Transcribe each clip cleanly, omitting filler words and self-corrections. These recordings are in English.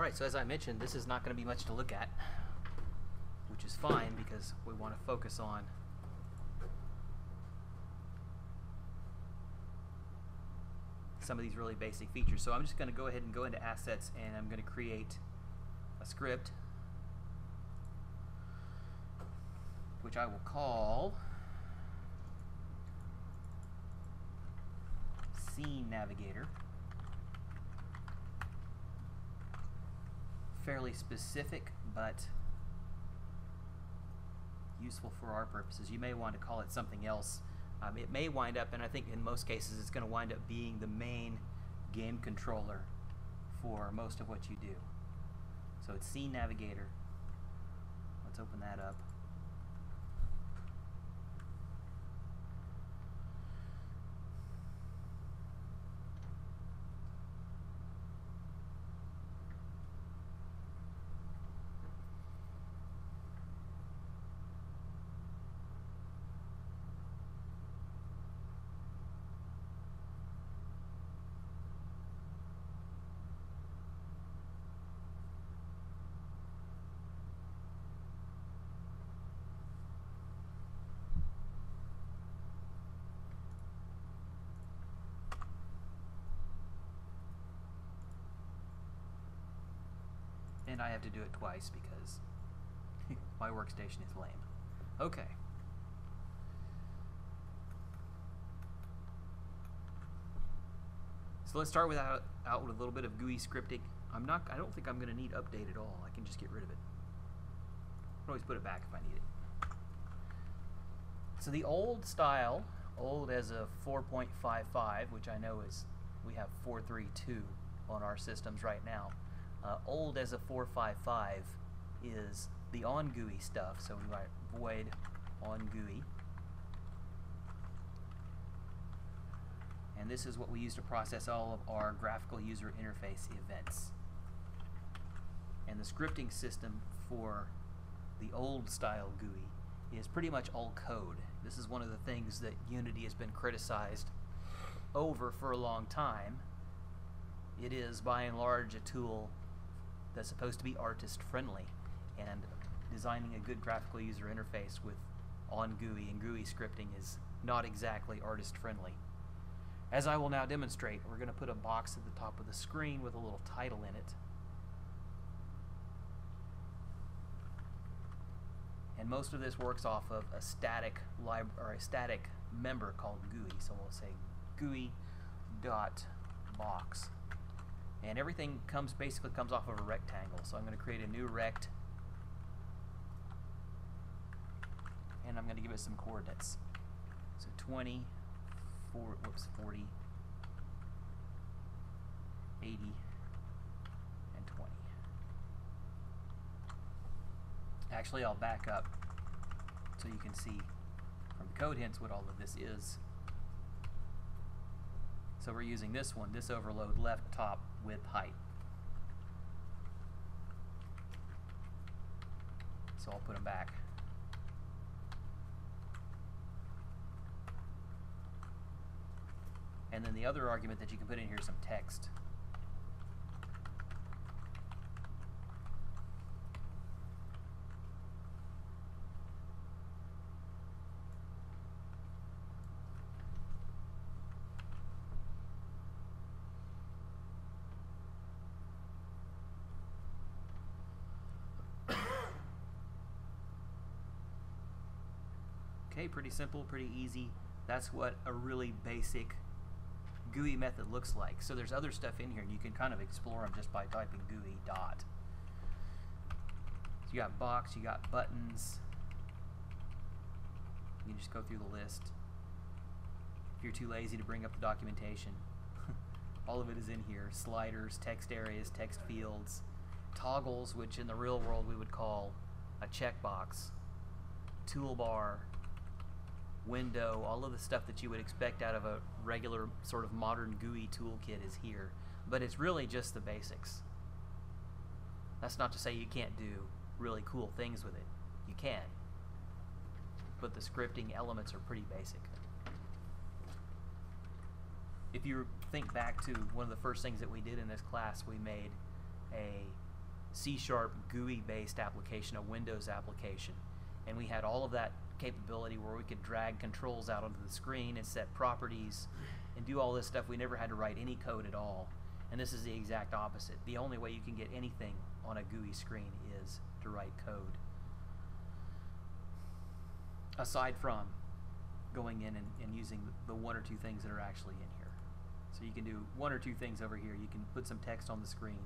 Alright, so as I mentioned, this is not going to be much to look at, which is fine because we want to focus on some of these really basic features. So I'm just going to go ahead and go into Assets, and I'm going to create a script which I will call Scene Navigator. Fairly specific, but useful for our purposes. You may want to call it something else. It may wind up, and I think in most cases it's going to wind up being the main game controller for most of what you do. So it's Scene Navigator. Let's open that up. And I have to do it twice because my workstation is lame. Okay. So let's start out with a little bit of GUI scripting. I don't think I'm going to need update at all. I can just get rid of it. I can always put it back if I need it. So the old style, old as a 4.55, which I know is, we have 4.32 on our systems right now. Old as a 4.55 is the OnGUI stuff, so we might void OnGUI. And this is what we use to process all of our graphical user interface events. And the scripting system for the old style GUI is pretty much all code. This is one of the things that Unity has been criticized over for a long time. It is by and large a tool that's supposed to be artist friendly, and designing a good graphical user interface with OnGUI and GUI scripting is not exactly artist friendly. As I will now demonstrate, we're going to put a box at the top of the screen with a little title in it. And most of this works off of a static member called GUI. So we'll say GUI.box. And everything basically comes off of a rectangle. So I'm going to create a new rect, and I'm going to give it some coordinates. So 40, 80, and 20. Actually, I'll back up so you can see from the code hints what all of this is. So we're using this one, this overload, left, top, width, height. So I'll put them back. And then the other argument that you can put in here is some text. Okay, pretty simple, pretty easy. That's what a really basic GUI method looks like. So there's other stuff in here, and you can kind of explore them just by typing GUI dot. So you got box, you got buttons. You can just go through the list. If you're too lazy to bring up the documentation, all of it is in here. Sliders, text areas, text fields, toggles, which in the real world we would call a checkbox, toolbar, window, all of the stuff that you would expect out of a regular sort of modern GUI toolkit is here. But it's really just the basics. That's not to say you can't do really cool things with it. You can. But the scripting elements are pretty basic. If you think back to one of the first things that we did in this class, we made a C# GUI-based application, a Windows application, and we had all of that capability where we could drag controls out onto the screen and set properties and do all this stuff. We never had to write any code at all. And this is the exact opposite. The only way you can get anything on a GUI screen is to write code. Aside from going in and using the one or two things that are actually in here. So you can do one or two things over here. You can put some text on the screen,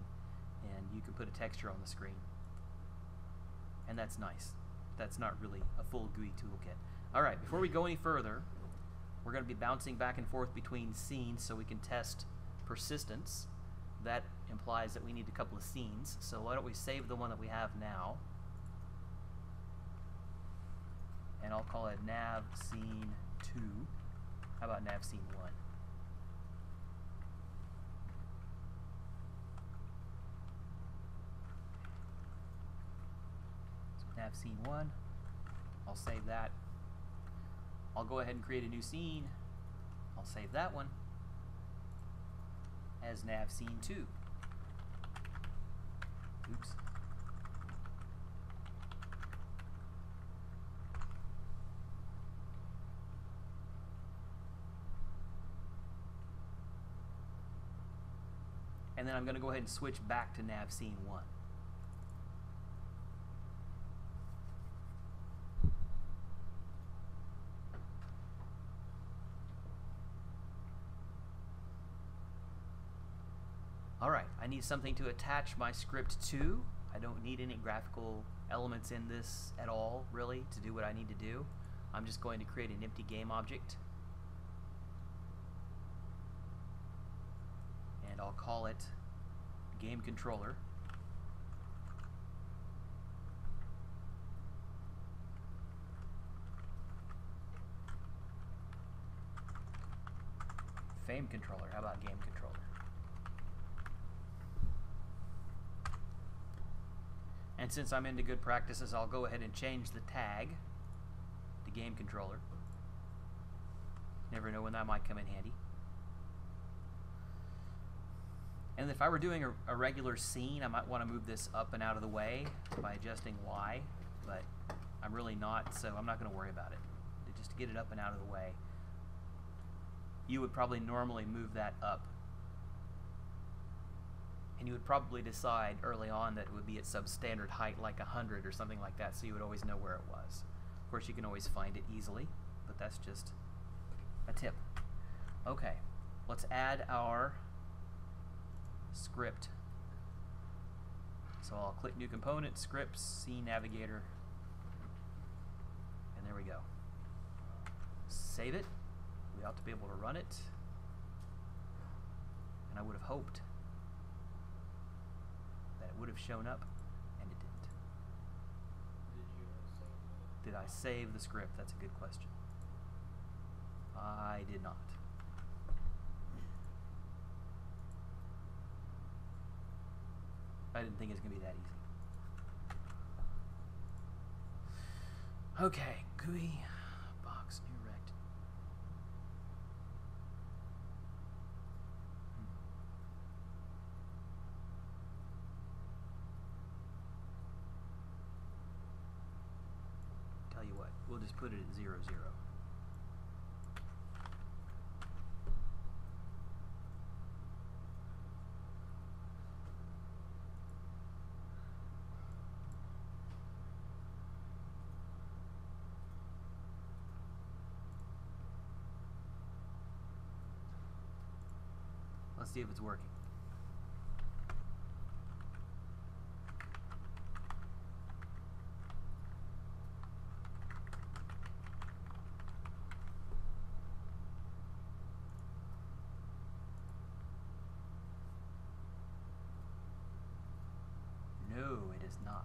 and you can put a texture on the screen. And that's nice. That's not really a full GUI toolkit. Alright, before we go any further, we're going to be bouncing back and forth between scenes so we can test persistence. That implies that we need a couple of scenes. So why don't we save the one that we have now, and I'll call it nav scene 2. How about nav scene 1? So nav scene 1, I'll save that. I'll go ahead and create a new scene. I'll save that one as nav scene 2. Oops. And then I'm going to go ahead and switch back to nav scene 1. Alright, I need something to attach my script to. I don't need any graphical elements in this at all, really, to do what I need to do. I'm just going to create an empty game object. And I'll call it game controller. Fame controller. How about game controller? And since I'm into good practices, I'll go ahead and change the tag to game controller. Never know when that might come in handy. And if I were doing a regular scene, I might want to move this up and out of the way by adjusting Y, but I'm really not, so I'm not going to worry about it. Just to get it up and out of the way. You would probably normally move that up, and you would probably decide early on that it would be at substandard height, like 100 or something like that, so you would always know where it was. Of course, you can always find it easily, but that's just a tip. Okay, let's add our script. So I'll click New Component, Scripts, Scene Navigator, and there we go. Save it. We ought to be able to run it. And I would have hoped that it would have shown up, and it didn't. Did I save the script? That's a good question. I did not. I didn't think it was going to be that easy. Okay, GUI, box, new rect. Tell you what, we'll just put it at 0, 0. Let's see if it's working. No, it is not.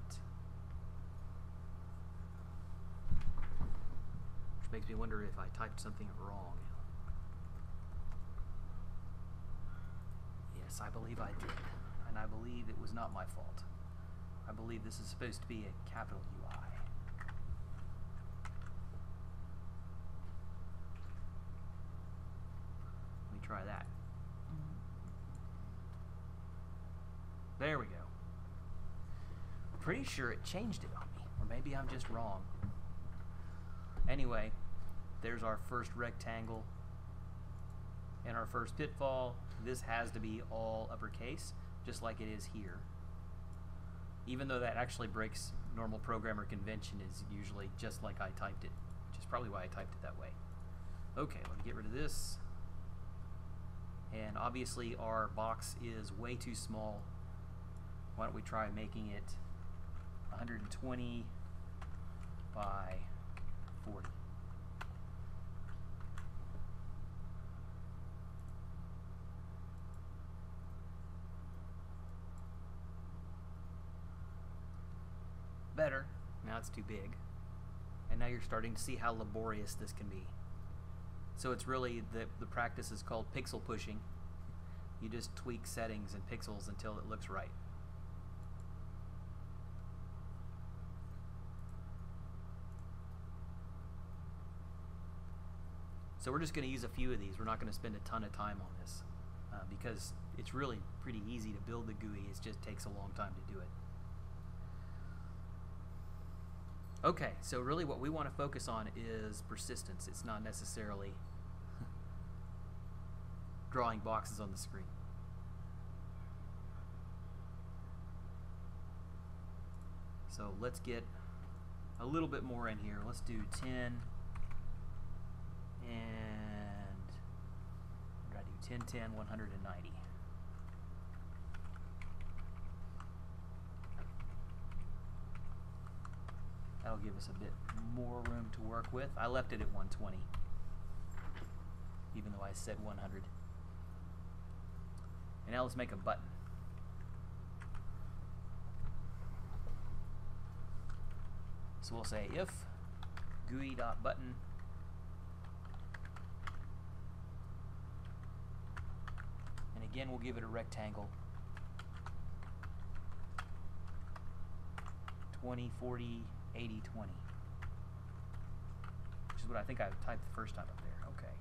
Which makes me wonder if I typed something wrong. Yes, I believe I did, and I believe it was not my fault. I believe this is supposed to be a capital UI. Let me try that. There we go. pretty sure it changed it on me, or maybe I'm just wrong. Anyway, there's our first rectangle and our first pitfall. This has to be all uppercase, just like it is here. Even though that actually breaks normal programmer convention, is usually just like I typed it, which is probably why I typed it that way. Okay, let me get rid of this. And obviously our box is way too small. Why don't we try making it 120 by 40. Better. Now it's too big. And now you're starting to see how laborious this can be. So it's really, the practice is called pixel pushing. You just tweak settings and pixels until it looks right. So we're just going to use a few of these. We're not going to spend a ton of time on this because it's really pretty easy to build the GUI. It just takes a long time to do it. Okay, so really what we want to focus on is persistence. It's not necessarily drawing boxes on the screen. So let's get a little bit more in here. Let's do 10 and what did I do? 10, 10, 190. That'll give us a bit more room to work with. I left it at 120, even though I said 100. And now let's make a button. So we'll say if GUI.button and again we'll give it a rectangle. 20, 40, 80, 20. Which is what I think I typed the first time up there. Okay.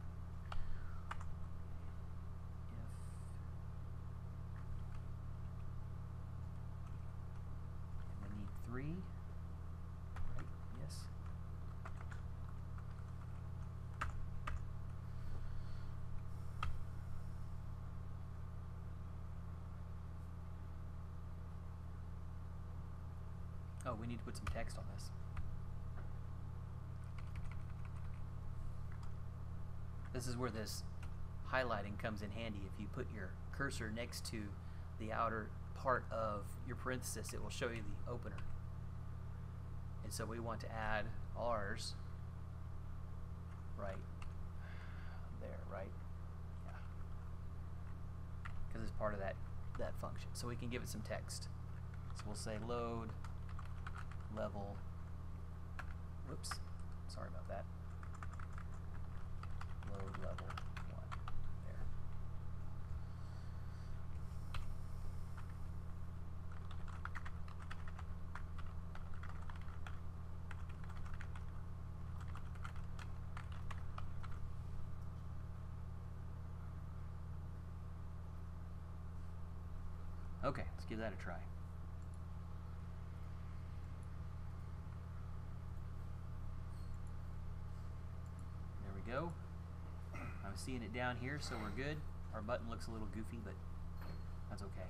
And we need 3. Right? Yes. Oh, we need to put some text on this. This is where this highlighting comes in handy. If you put your cursor next to the outer part of your parenthesis, it will show you the opener. And so we want to add ours right there, right? Yeah. Because it's part of that function. So we can give it some text. So we'll say load level, whoops, sorry about that. Load level 1, there. Okay, let's give that a try. Go. I'm seeing it down here, so we're good. Our button looks a little goofy, but that's okay.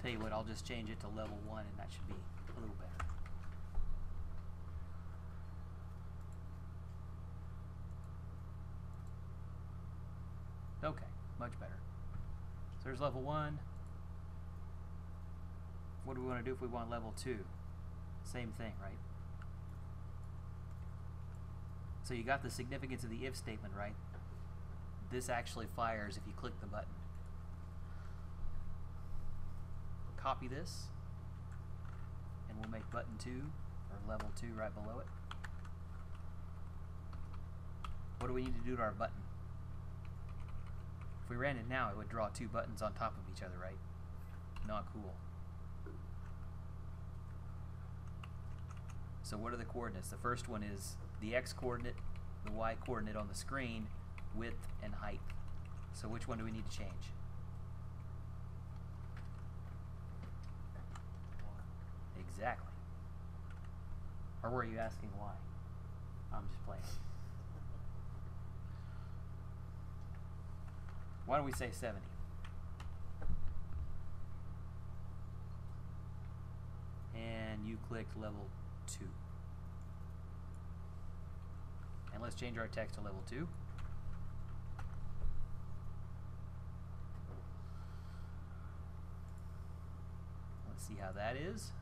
Tell you what, I'll just change it to level 1 and that should be a little better. Okay, much better. So there's level 1. What do we want to do if we want level 2? Same thing, right? So you got the significance of the if statement, right? This actually fires if you click the button. Copy this, and we'll make button 2, or level 2 right below it. What do we need to do to our button? If we ran it now, it would draw 2 buttons on top of each other, right? Not cool. So what are the coordinates? The first one is the x coordinate, the y coordinate on the screen, width and height. So which one do we need to change? Exactly. Or were you asking why? I'm just playing. Why don't we say 70? And you clicked level 2. And let's change our text to level 2. Let's see how that is.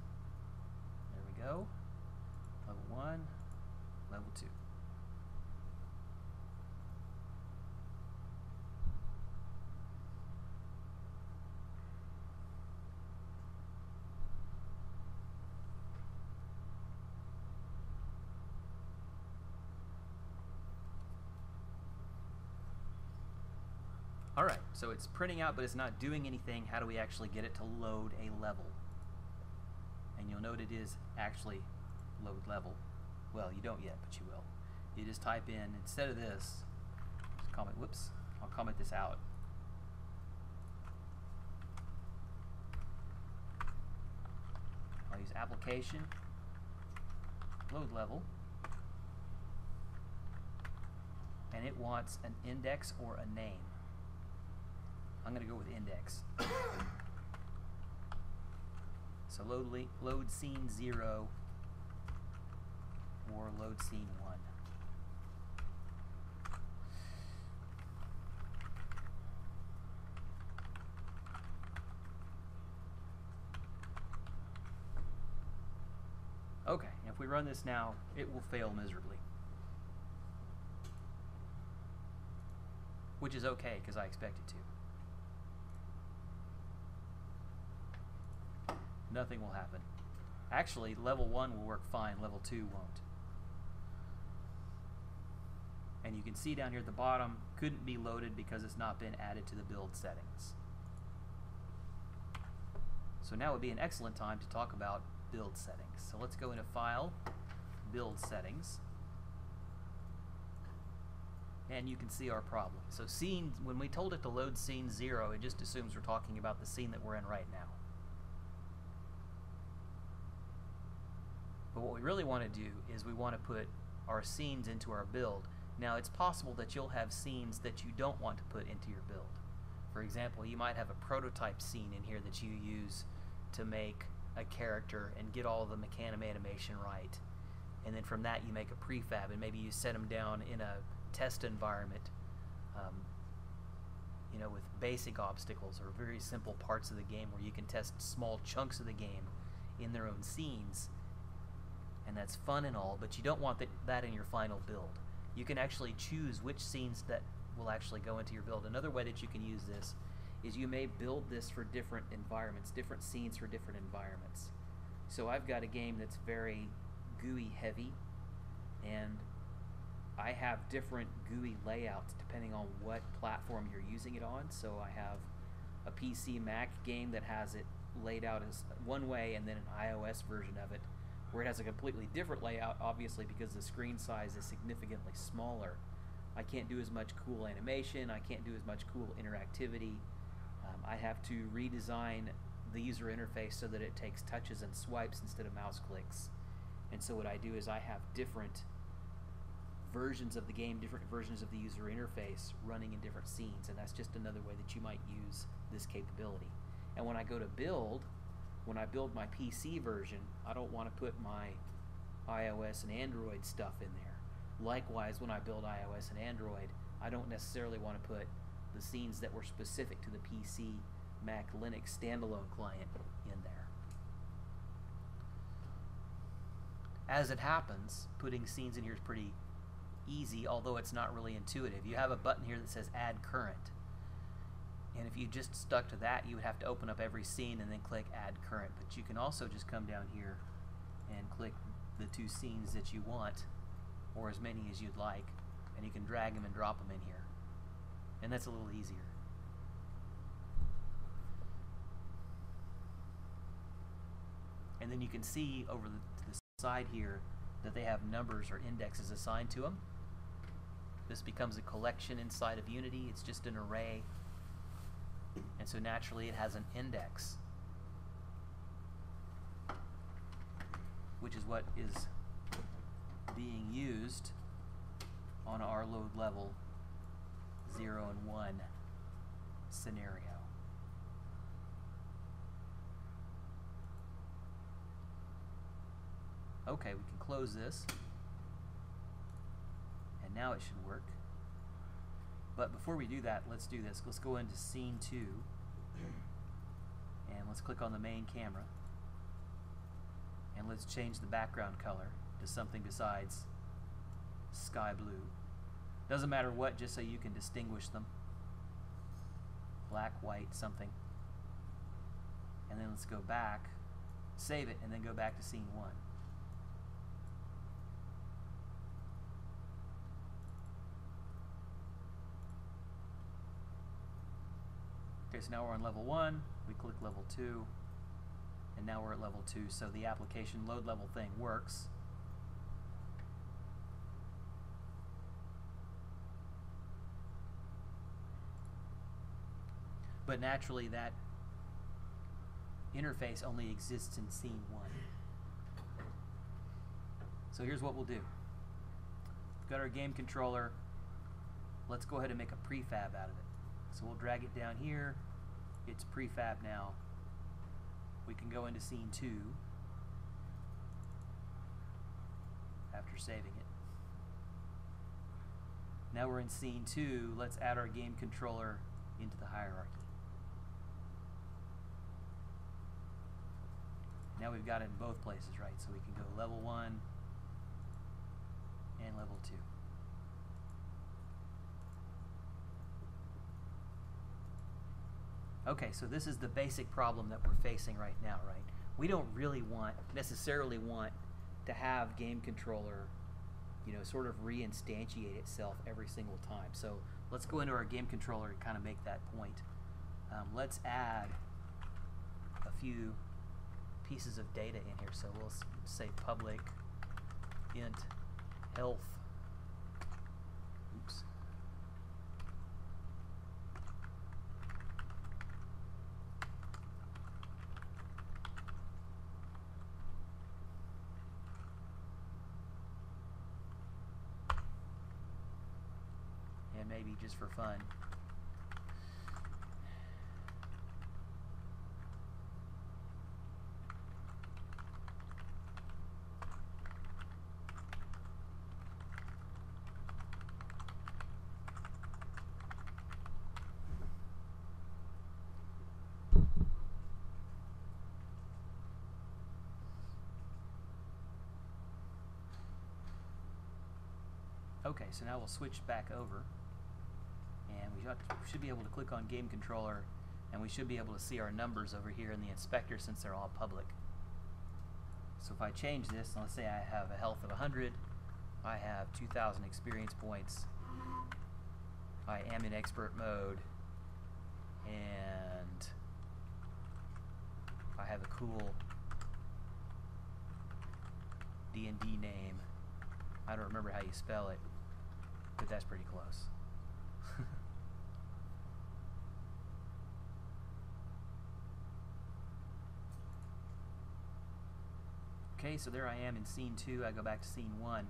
There we go. Level 1, level 2. Alright, so it's printing out, but it's not doing anything. How do we actually get it to load a level? And you'll note it is actually load level. Well, you don't yet, but you will. You just type in, instead of this, just comment, whoops, I'll comment this out. I'll use application, load level, and it wants an index or a name. I'm going to go with index. So load scene 0 or load scene 1. Okay, if we run this now, it will fail miserably. Which is okay, because I expect it to. Nothing will happen. Actually, level 1 will work fine, level 2 won't. And you can see down here at the bottom, couldn't be loaded because it's not been added to the build settings. So now would be an excellent time to talk about build settings. So let's go into File, Build Settings. And you can see our problem. So scene, when we told it to load scene 0, it just assumes we're talking about the scene that we're in right now. But what we really want to do is we want to put our scenes into our build. Now it's possible that you'll have scenes that you don't want to put into your build. For example, you might have a prototype scene in here that you use to make a character and get all the mechanism animation right. And then from that you make a prefab, and maybe you set them down in a test environment, you know, with basic obstacles or very simple parts of the game where you can test small chunks of the game in their own scenes. And that's fun and all, but you don't want that in your final build. You can actually choose which scenes that will actually go into your build. Another way that you can use this is you may build this for different environments, different scenes for different environments. So I've got a game that's very GUI heavy, and I have different GUI layouts depending on what platform you're using it on. So I have a PC Mac game that has it laid out as one way, and then an iOS version of it where it has a completely different layout, obviously because the screen size is significantly smaller. I can't do as much cool animation, I can't do as much cool interactivity. I have to redesign the user interface so that it takes touches and swipes instead of mouse clicks. And so what I do is I have different versions of the game, different versions of the user interface running in different scenes, and that's just another way that you might use this capability. And when I go to build, when I build my PC version, I don't want to put my iOS and Android stuff in there. Likewise, when I build iOS and Android, I don't necessarily want to put the scenes that were specific to the PC, Mac, Linux standalone client in there. As it happens, putting scenes in here is pretty easy, although it's not really intuitive. You have a button here that says Add Current. And if you just stuck to that, you would have to open up every scene and then click Add Current. But you can also just come down here and click the 2 scenes that you want, or as many as you'd like, and you can drag them and drop them in here. And that's a little easier. And then you can see over the side here that they have numbers or indexes assigned to them. This becomes a collection inside of Unity. It's just an array. And so naturally it has an index. which is what is being used on our load level 0 and 1 scenario. Okay, we can close this, and now it should work. But before we do that, let's do this. Let's go into scene 2, and let's click on the main camera, and let's change the background color to something besides sky blue. Doesn't matter what, just so you can distinguish them. Black, white, something. And then let's go back, save it, and then go back to scene 1. Okay, so now we're on level 1, we click level 2, and now we're at level 2, so the application load level thing works. But naturally that interface only exists in scene 1. So here's what we'll do. We've got our game controller. Let's go ahead and make a prefab out of it. So we'll drag it down here. It's prefab now. We can go into scene 2 after saving it. Now we're in scene 2. Let's add our game controller into the hierarchy. Now we've got it in both places, right? So we can go level 1 and level 2. Okay, so this is the basic problem that we're facing right now, right? We don't really necessarily want to have game controller, sort of reinstantiate itself every single time. So let's go into our game controller and kind of make that point. Let's add a few pieces of data in here. So we'll say public int health. Oops. And maybe just for fun, okay, so now we'll switch back over, and we should be able to click on game controller, and we should be able to see our numbers over here in the inspector since they're all public. So if I change this, and let's say I have a health of 100, I have 2,000 experience points, I am in expert mode, and I have a cool D&D name. I don't remember how you spell it, but that's pretty close. Okay, so there I am in scene 2. I go back to scene 1.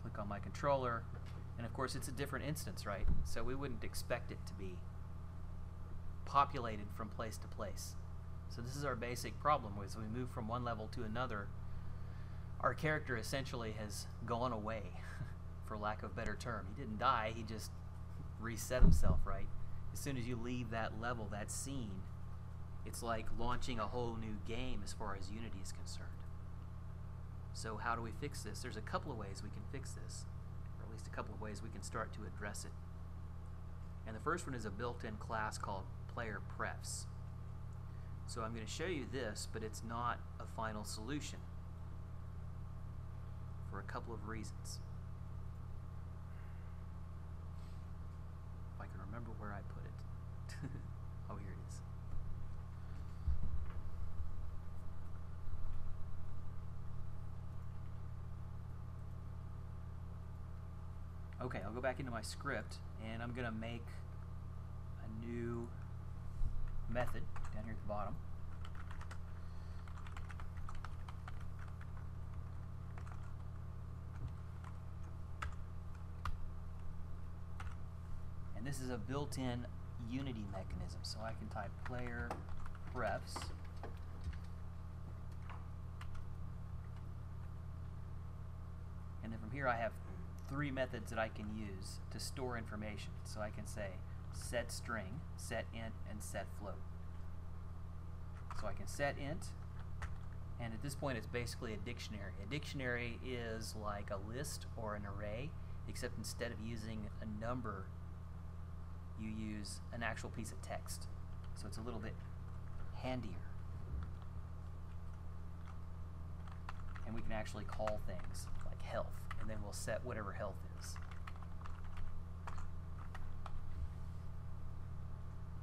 Click on my controller, and of course it's a different instance, right? So we wouldn't expect it to be populated from place to place. So this is our basic problem, as we move from one level to another, our character essentially has gone away, for lack of a better term. He didn't die, he just reset himself, right? As soon as you leave that level, that scene, it's like launching a whole new game as far as Unity is concerned. So how do we fix this? There's a couple of ways we can fix this, or at least a couple of ways we can start to address it. And the first one is a built-in class called player prefs. So I'm going to show you this, but it's not a final solution for a couple of reasons. If I can remember where I put it. Oh, here it is. Okay, I'll go back into my script, and I'm going to make a new method down here at the bottom. And this is a built-in unity mechanism. So I can type player prefs. And then from here I have 3 methods that I can use to store information. So I can say set string, set int, and set float. So I can set int, and at this point it's basically a dictionary. A dictionary is like a list or an array, except instead of using a number, you use an actual piece of text. So it's a little bit handier. And we can actually call things like health, and then we'll set whatever health is.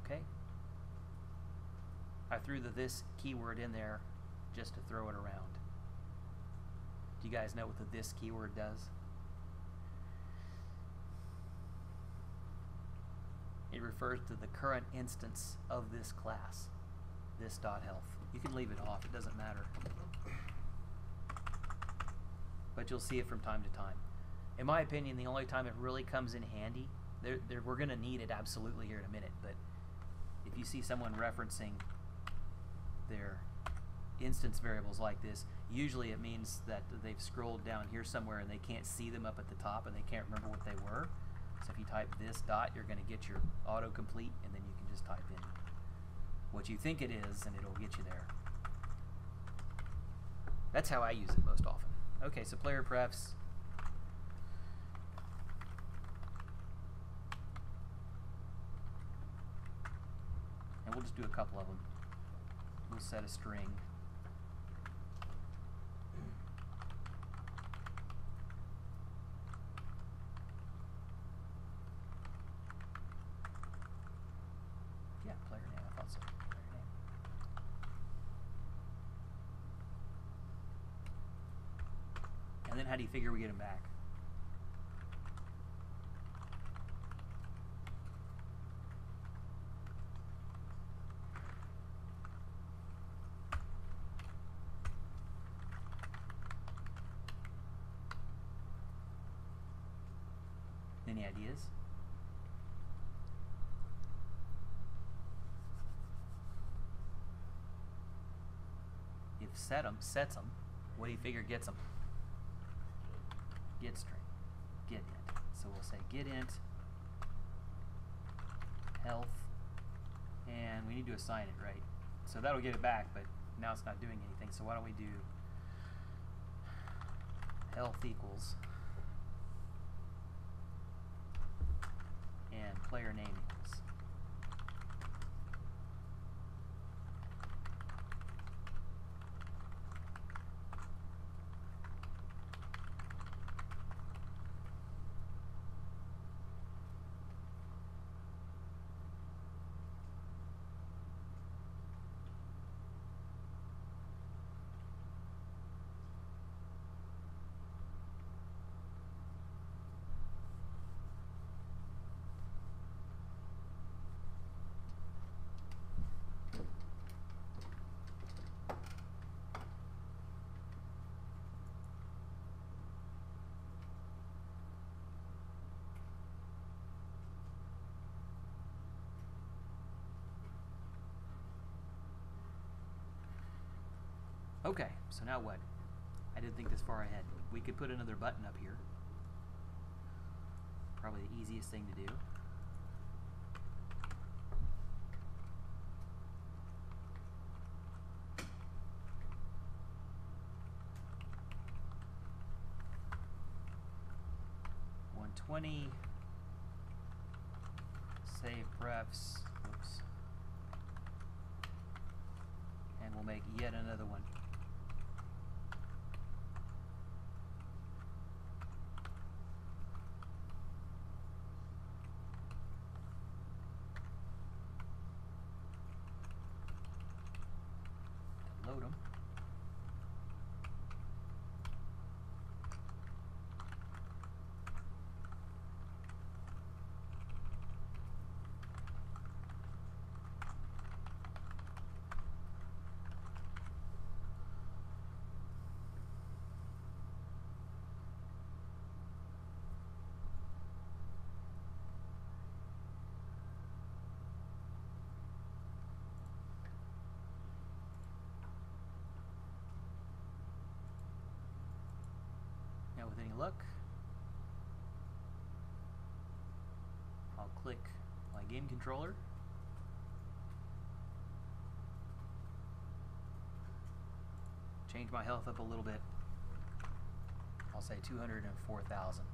Okay? I threw the this keyword in there just to throw it around. Do you guys know what the this keyword does? It refers to the current instance of this class, this.health. You can leave it off, it doesn't matter. But you'll see it from time to time. In my opinion, the only time it really comes in handy, we're going to need it absolutely here in a minute, but if you see someone referencing their instance variables like this, usually it means that they've scrolled down here somewhere and they can't see them up at the top and they can't remember what they were. So if you type this dot, you're going to get your autocomplete, and then you can just type in what you think it is and it'll get you there. That's how I use it most often. Okay, so player prefs. And we'll just do a couple of them. We'll set a string. Yeah, player name, I thought so. Player name. And then how do you figure we get them back? Any ideas? If sets them, what do you figure gets them? Get string, get int. So we'll say get int health, and we need to assign it, right? So that'll get it back, but now it's not doing anything. So why don't we do health equals and player name equals. Okay, so now what? I didn't think this far ahead. We could put another button up here. Probably the easiest thing to do. $120. Save prefs. Oops. And we'll make yet another one. Load them. with any luck. I'll click my game controller. Change my health up a little bit. I'll say 204,000.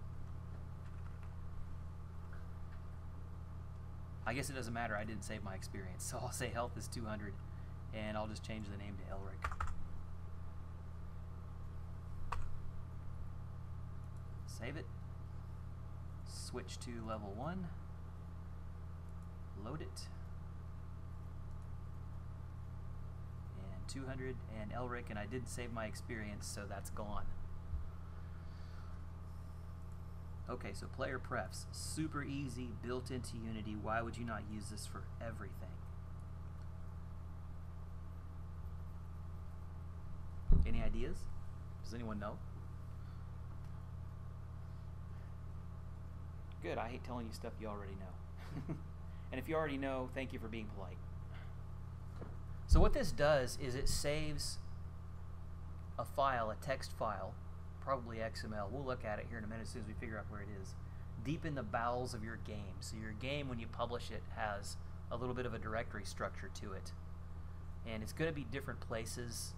I guess it doesn't matter, I didn't save my experience, so I'll say health is 200, and I'll just change the name to Elric. Save it. Switch to level 1. Load it. And 200 and Elric, and I didn't save my experience, so that's gone. Okay, so player prefs, super easy, built into Unity. Why would you not use this for everything? Any ideas? Does anyone know? Good, I hate telling you stuff you already know. And if you already know, thank you for being polite. So what this does is it saves a file, a text file, probably XML. We'll look at it here in a minute as soon as we figure out where it is. Deep in the bowels of your game. So your game, when you publish it, has a little bit of a directory structure to it. And it's going to be different places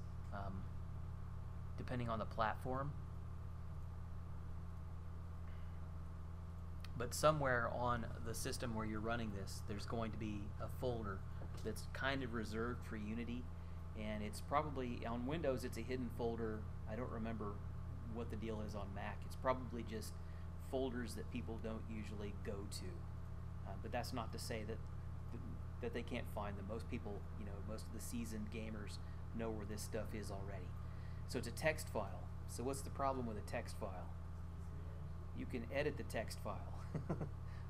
depending on the platform. But somewhere on the system where you're running this, there's going to be a folder that's kind of reserved for Unity. And it's probably, on Windows, it's a hidden folder. I don't remember what the deal is on Mac. It's probably just folders that people don't usually go to. But that's not to say that they can't find them. Most people, you know, most of the seasoned gamers know where this stuff is already. So it's a text file. So what's the problem with a text file? You can edit the text file,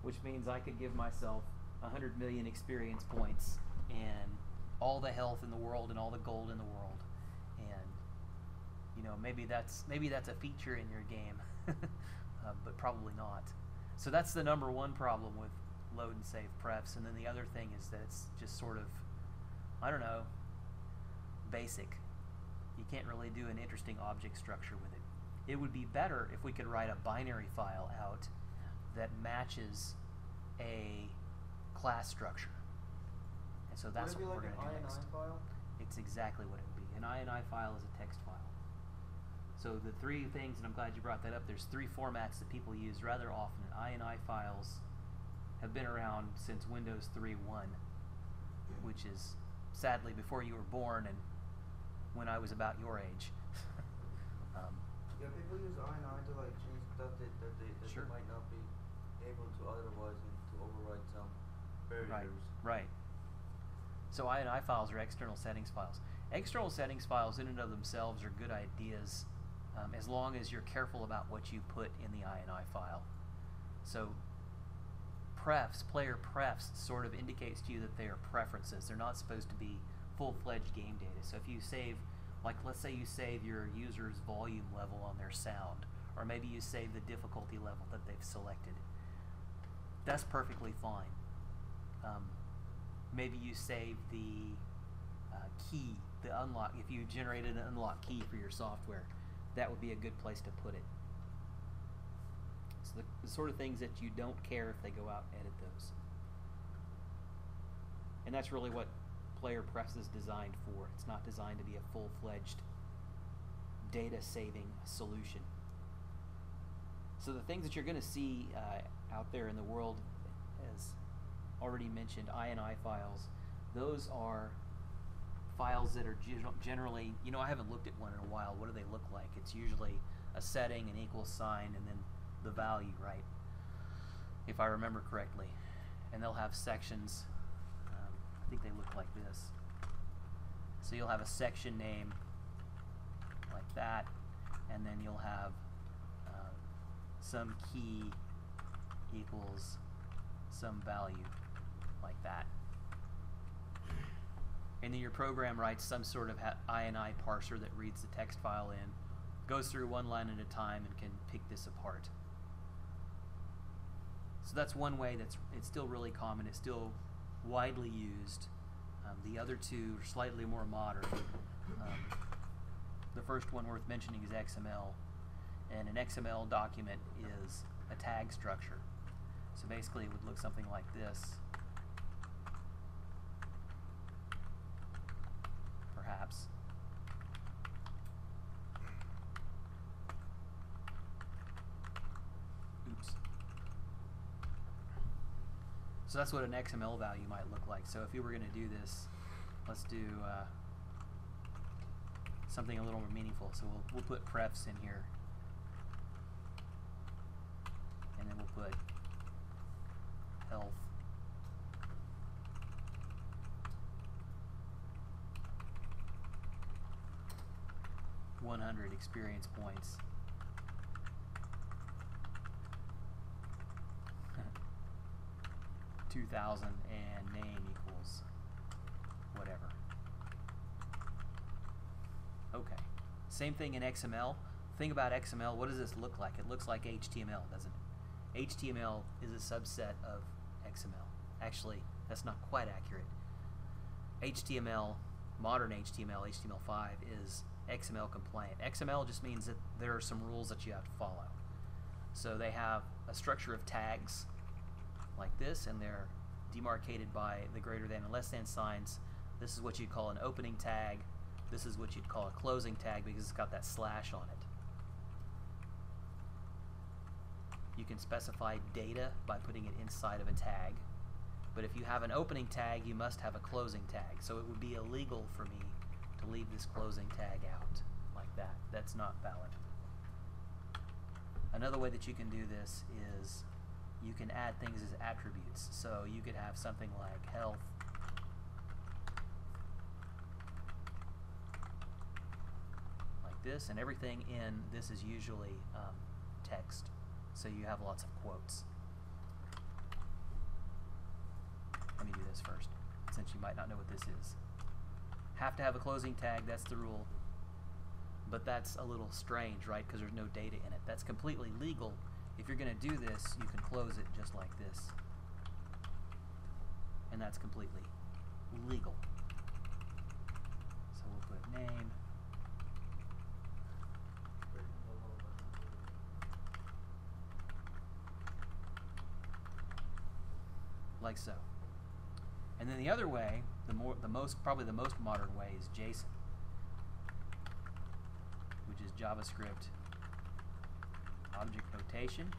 which means I could give myself 100 million experience points and all the health in the world and all the gold in the world. And you know, maybe that's a feature in your game, but probably not. So that's the number one problem with load and save prefs. And then the other thing is that it's just sort of, I don't know, basic. You can't really do an interesting object structure with it. It would be better if we could write a binary file out that matches a class structure. And so that's what we're going to do next. File? It's exactly what it would be. An INI file is a text file. So the three things, and I'm glad you brought that up, there's three formats that people use rather often. INI files have been around since Windows 3.1, which is sadly before you were born and when I was about your age. Yeah, people use INI to like change stuff that Sure. they might not be able to otherwise and to override some variables. Right. So INI files are external settings files. External settings files in and of themselves are good ideas as long as you're careful about what you put in the INI file. So prefs, player prefs, sort of indicates to you that they are preferences. They're not supposed to be full-fledged game data. So if you save, like let's say you save your user's volume level on their sound, or maybe you save the difficulty level that they've selected, that's perfectly fine. Maybe you save the key, the unlock. If you generated an unlock key for your software, that would be a good place to put it. So the sort of things that you don't care if they go out and edit those. And that's really what player prefs is designed for. It's not designed to be a full-fledged data saving solution. So the things that you're going to see out there in the world, as already mentioned, INI files, those are files that are generally, you know, I haven't looked at one in a while. What do they look like? It's usually a setting, an equal sign, and then the value, right? If I remember correctly. And they'll have sections. I think they look like this. So you'll have a section name like that, and then you'll have some key equals some value like that. And then your program writes some sort of INI parser that reads the text file in, goes through one line at a time, and can pick this apart. So that's one way it's still really common. It's still widely used. The other two are slightly more modern. The first one worth mentioning is XML. And an XML document is a tag structure. So basically it would look something like this, perhaps. Oops. So that's what an XML value might look like. So if you were going to do this, let's do something a little more meaningful. So we'll put prefs in here, and then we'll put health. $100 experience points. $2,000 and name equals whatever. Okay. Same thing in XML. Thing about XML, what does this look like? It looks like HTML, doesn't it? HTML is a subset of XML. Actually, that's not quite accurate. HTML, modern HTML, HTML5, is XML compliant. XML just means that there are some rules that you have to follow. So they have a structure of tags like this, and they're demarcated by the greater than and less than signs. This is what you'd call an opening tag. This is what you'd call a closing tag because it's got that slash on it. You can specify data by putting it inside of a tag. But if you have an opening tag, you must have a closing tag. So it would be illegal for me to leave this closing tag out like that. That's not valid. Another way that you can do this is you can add things as attributes. So you could have something like health like this, and everything in this is usually text. So you have lots of quotes. Let me do this first, since you might not know what this is. Have to have a closing tag, that's the rule. But that's a little strange, right? Because there's no data in it. That's completely legal. If you're going to do this, you can close it just like this. And that's completely legal. So we'll put name. Like so. And then the other way, probably the most modern way, is JSON, which is JavaScript object notation.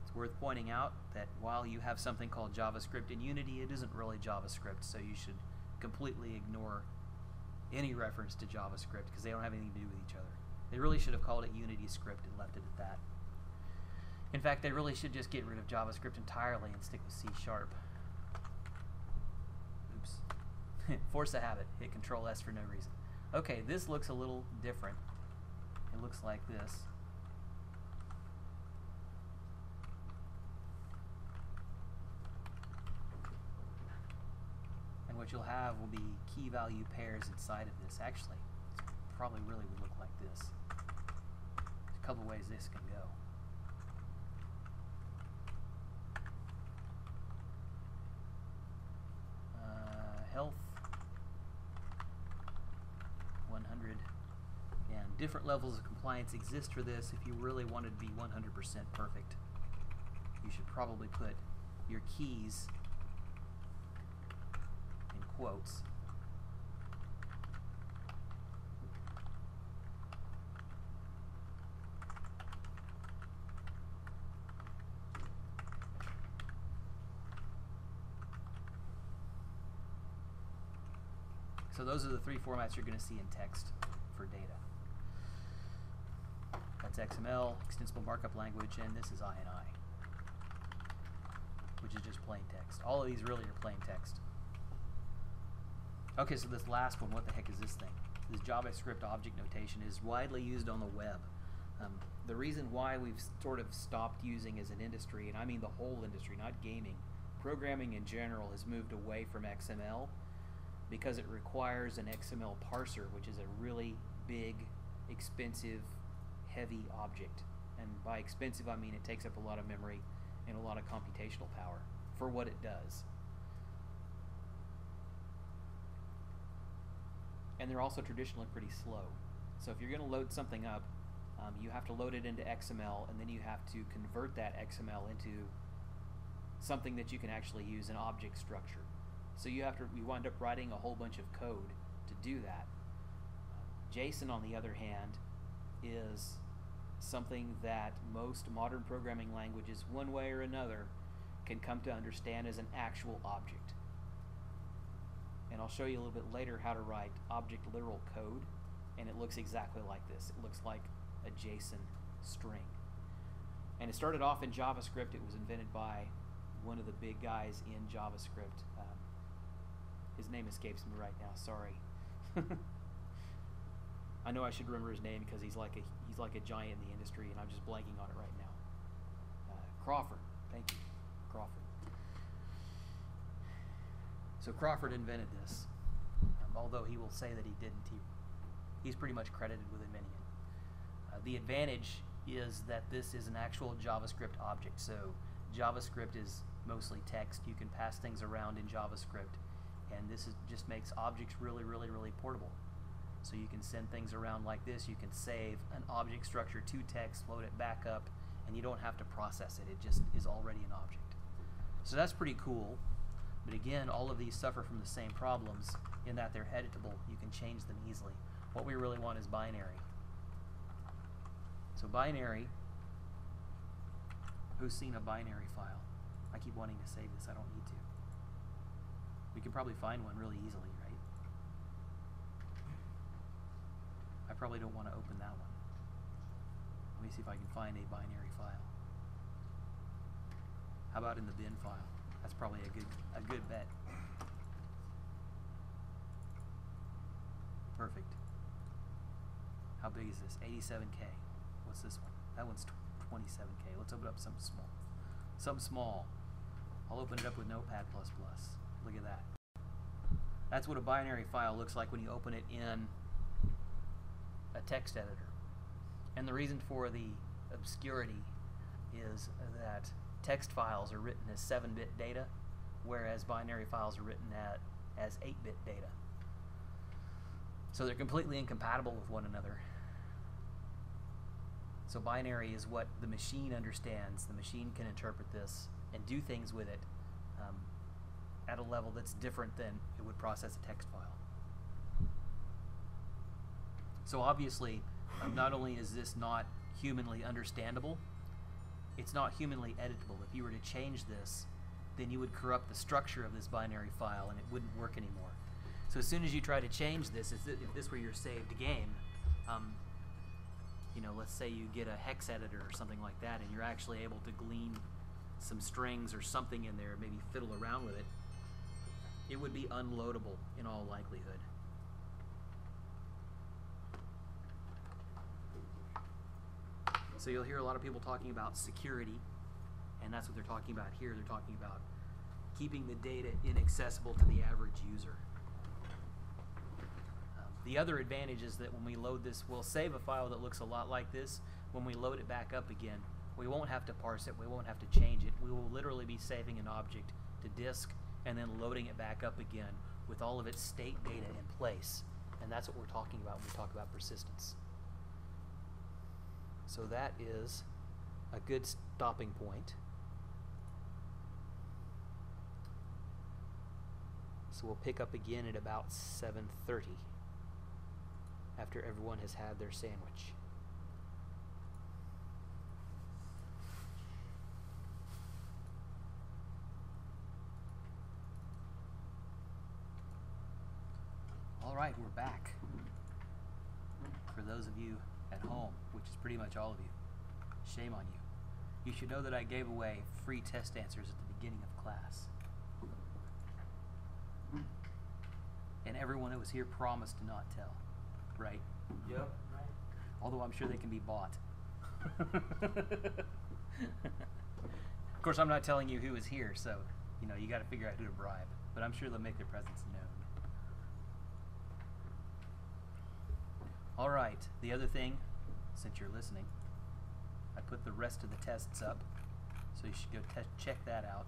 It's worth pointing out that while you have something called JavaScript in Unity, it isn't really JavaScript, so you should completely ignore any reference to JavaScript because they don't have anything to do with each other. They really should have called it Unity script and left it at that. In fact, they really should just get rid of JavaScript entirely and stick with C#. Oops. Force a habit. Hit Control S for no reason. Okay, this looks a little different. It looks like this. And what you'll have will be key value pairs inside of this. Actually, it probably really would look like this. There's a couple ways this can go. Health 100, and different levels of compliance exist for this. If you really wanted to be 100% perfect, you should probably put your keys in quotes. So those are the three formats you're going to see in text for data. That's XML, extensible markup language, and this is INI, which is just plain text. All of these really are plain text. Okay, so this last one, what the heck is this thing? This JavaScript object notation is widely used on the web. The reason why we've sort of stopped using as an industry, and I mean the whole industry, not gaming, programming in general has moved away from XML because it requires an XML parser, which is a really big, expensive, heavy object. And by expensive, I mean it takes up a lot of memory and a lot of computational power for what it does. And they're also traditionally pretty slow. So if you're going to load something up You have to load it into XML, and then you have to convert that XML into something that you can actually use, an object structure. So you wind up writing a whole bunch of code to do that. JSON, on the other hand, is something that most modern programming languages, one way or another, can come to understand as an actual object. And I'll show you a little bit later how to write object literal code, and it looks exactly like this. It looks like a JSON string. And it started off in JavaScript. It was invented by one of the big guys in JavaScript. His name escapes me right now, sorry. I know I should remember his name because he's like a giant in the industry, and I'm just blanking on it right now. Crawford, thank you, Crawford. So Crawford invented this, although he will say that he didn't. He's pretty much credited with inventing it. The advantage is that this is an actual JavaScript object. So JavaScript is mostly text. You can pass things around in JavaScript, and this just makes objects really, really, really portable. So you can send things around like this. You can save an object structure to text, load it back up, and you don't have to process it. It just is already an object. So that's pretty cool. But again, all of these suffer from the same problems in that they're editable. You can change them easily. What we really want is binary. So binary, who's seen a binary file? I keep wanting to save this. I don't need to. We can probably find one really easily, right? I probably don't want to open that one. Let me see if I can find a binary file. How about in the bin file? That's probably a good bet. Perfect. How big is this? 87K. What's this one? That one's 27K. Let's open up something small. Something small. I'll open it up with Notepad++. Look at that. That's what a binary file looks like when you open it in a text editor. And the reason for the obscurity is that text files are written as 7-bit data, whereas binary files are written as 8-bit data. So they're completely incompatible with one another. So binary is what the machine understands. The machine can interpret this and do things with it at a level that's different than it would process a text file. So obviously, not only is this not humanly understandable, it's not humanly editable. If you were to change this, then you would corrupt the structure of this binary file and it wouldn't work anymore. So as soon as you try to change this, if this were your saved game, you know, let's say you get a hex editor or something like that, and you're actually able to glean some strings or something in there, maybe fiddle around with it, it would be unloadable in all likelihood. So you'll hear a lot of people talking about security, and that's what they're talking about here. They're talking about keeping the data inaccessible to the average user. The other advantage is that when we load this, we'll save a file that looks a lot like this. When we load it back up again, we won't have to parse it, we won't have to change it. We will literally be saving an object to disk and then loading it back up again with all of its state data in place. And that's what we're talking about when we talk about persistence. So that is a good stopping point. So we'll pick up again at about 7:30 after everyone has had their sandwich. All right, we're back. For those of you at home, which is pretty much all of you, shame on you. You should know that I gave away free test answers at the beginning of class. And everyone that was here promised to not tell, right? Yep. Right. Although I'm sure they can be bought. Of course, I'm not telling you who is here, so you know you got to figure out who to bribe. But I'm sure they'll make their presence known. All right. The other thing, since you're listening, I put the rest of the tests up, so you should go check that out.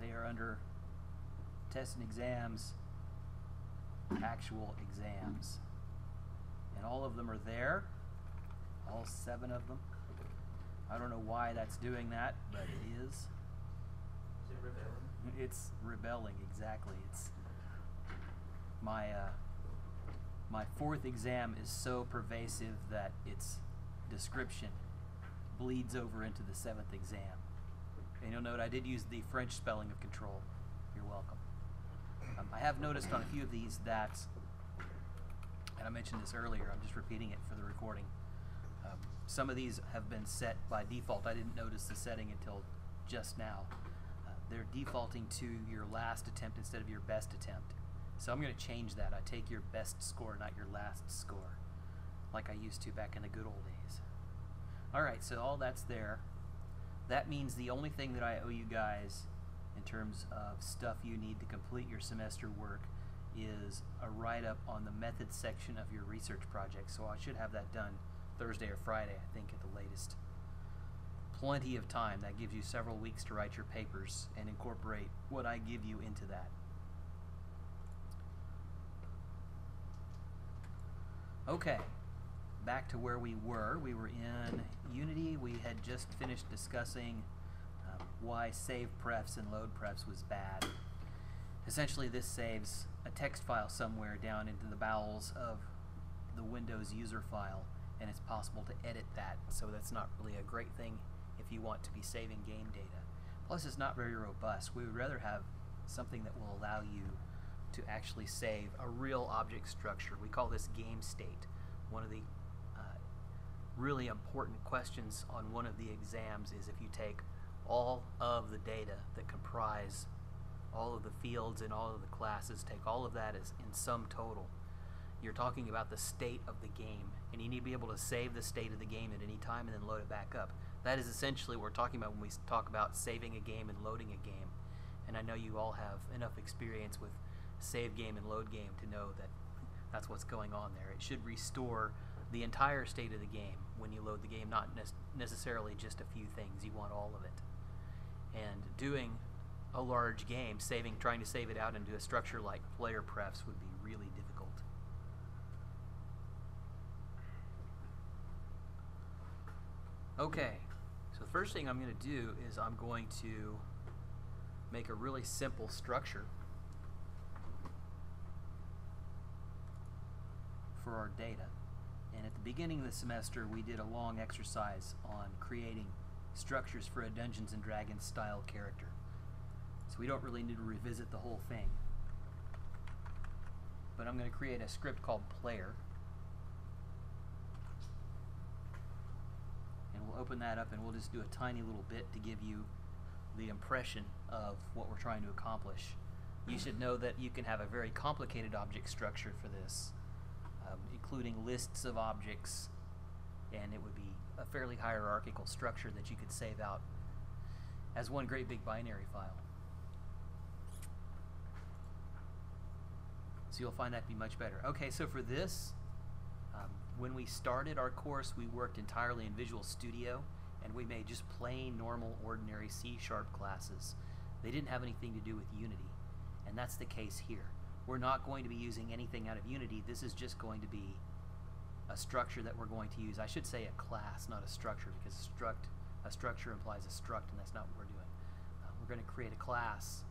They are under tests and exams, actual exams. And all of them are there, all 7 of them. I don't know why that's doing that, but it is. Is it rebelling? It's rebelling, exactly. It's my my 4th exam is so pervasive that its description bleeds over into the 7th exam. And you'll note I did use the French spelling of control. You're welcome. I have noticed on a few of these that, and I mentioned this earlier, I'm just repeating it for the recording, some of these have been set by default. I didn't notice the setting until just now. They're defaulting to your last attempt instead of your best attempt. So I'm going to change that. I take your best score, not your last score, like I used to back in the good old days. Alright, so all that's there. That means the only thing that I owe you guys in terms of stuff you need to complete your semester work is a write-up on the methods section of your research project. So I should have that done Thursday or Friday, I think, at the latest. Plenty of time. That gives you several weeks to write your papers and incorporate what I give you into that. Okay, back to where we were. We were in Unity. We had just finished discussing why save prefs and load prefs was bad. Essentially, this saves a text file somewhere down into the bowels of the Windows user file, and it's possible to edit that, so that's not really a great thing if you want to be saving game data. Plus, it's not very robust. We would rather have something that will allow you to actually save a real object structure. We call this game state. One of the really important questions on one of the exams is if you take all of the data that comprise all of the fields and all of the classes, take all of that as in sum total, you're talking about the state of the game, and you need to be able to save the state of the game at any time and then load it back up. That is essentially what we're talking about when we talk about saving a game and loading a game. And I know you all have enough experience with save game and load game to know that that's what's going on there. It should restore the entire state of the game when you load the game, not necessarily just a few things. You want all of it. And doing a large game, trying to save it out into a structure like player prefs would be really difficult. Okay, so the first thing I'm going to do is I'm going to make a really simple structure for our data. And at the beginning of the semester, we did a long exercise on creating structures for a Dungeons and Dragons style character. So we don't really need to revisit the whole thing. But I'm going to create a script called player. And we'll open that up and we'll just do a tiny little bit to give you the impression of what we're trying to accomplish. You should know that you can have a very complicated object structure for this, including lists of objects, and it would be a fairly hierarchical structure that you could save out as one great big binary file. So you'll find that to be much better. Okay, so for this, when we started our course, we worked entirely in Visual Studio, and we made just plain, normal, ordinary C# classes. They didn't have anything to do with Unity, and that's the case here. We're not going to be using anything out of Unity. This is just going to be a structure that we're going to use. I should say a class, not a structure, because a structure implies a struct, and that's not what we're doing. We're going to create a class,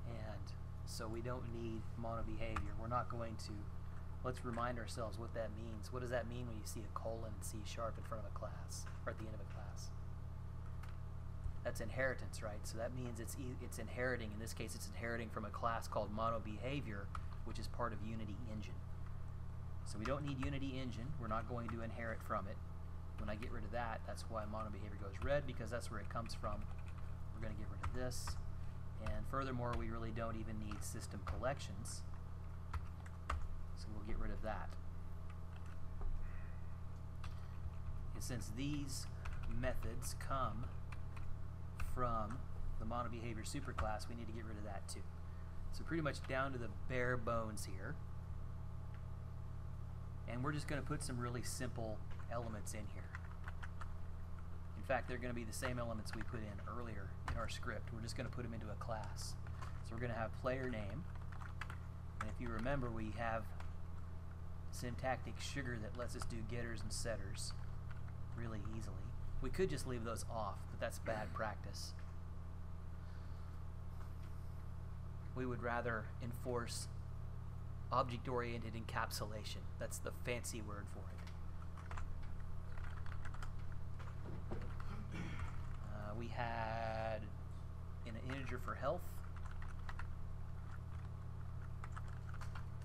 and so we don't need monobehavior. We're not going to, let's remind ourselves what that means. What does that mean when you see a colon in C# in front of a class, or at the end of a class? That's inheritance, right? So that means it's inheriting. In this case, it's inheriting from a class called monobehavior, which is part of Unity Engine. So we don't need Unity Engine. We're not going to inherit from it. When I get rid of that, that's why monobehavior goes red, because that's where it comes from. We're going to get rid of this. And furthermore, we really don't even need system collections. So we'll get rid of that. And since these methods come from the monobehavior superclass, we need to get rid of that too. So pretty much down to the bare bones here. And we're just going to put some really simple elements in here. In fact, they're going to be the same elements we put in earlier in our script. We're just going to put them into a class. So we're going to have player name. And if you remember, we have syntactic sugar that lets us do getters and setters really easily. We could just leave those off, but that's bad practice. We would rather enforce object-oriented encapsulation. That's the fancy word for it. We had an integer for health.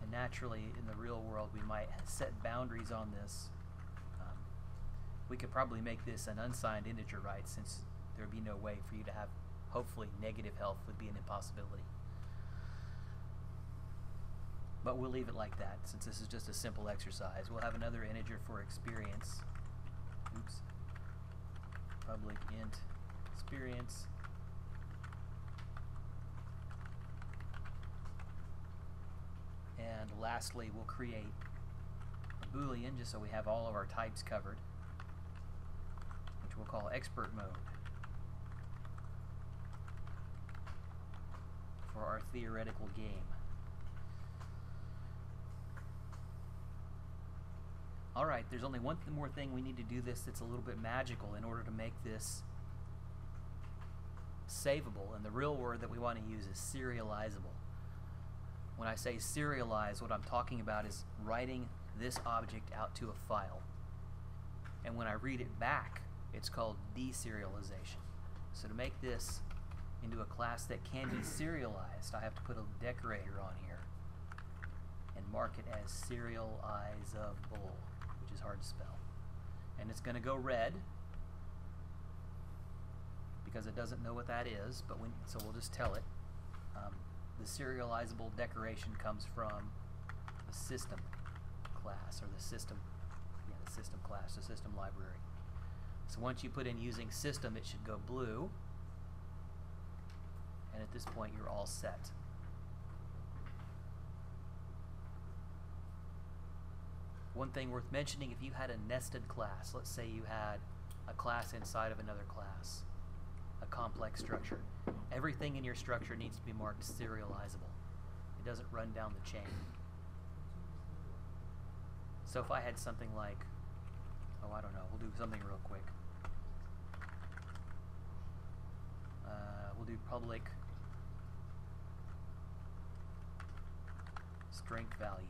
And naturally, in the real world, we might set boundaries on this. We could probably make this an unsigned integer, right, since there would be no way for you to have, hopefully, negative health would be an impossibility. But we'll leave it like that, since this is just a simple exercise. We'll have another integer for experience. Oops. Public int experience. And lastly, we'll create a Boolean, just so we have all of our types covered, which we'll call expert mode for our theoretical game. Alright, there's only one more thing we need to do this that's a little bit magical in order to make this savable, and the real word that we want to use is serializable. When I say serialize, what I'm talking about is writing this object out to a file. And when I read it back, it's called deserialization. So to make this into a class that can be serialized, I have to put a decorator on here and mark it as serializable, which is hard to spell. And it's going to go red because it doesn't know what that is, but so we'll just tell it. The serializable decoration comes from the system class, or the system class, the system library. So once you put in using system, it should go blue, and at this point you're all set. One thing worth mentioning, if you had a nested class, let's say you had a class inside of another class, a complex structure, everything in your structure needs to be marked serializable. It doesn't run down the chain. So if I had something like, oh, I don't know, we'll do something real quick. We'll do public strength value.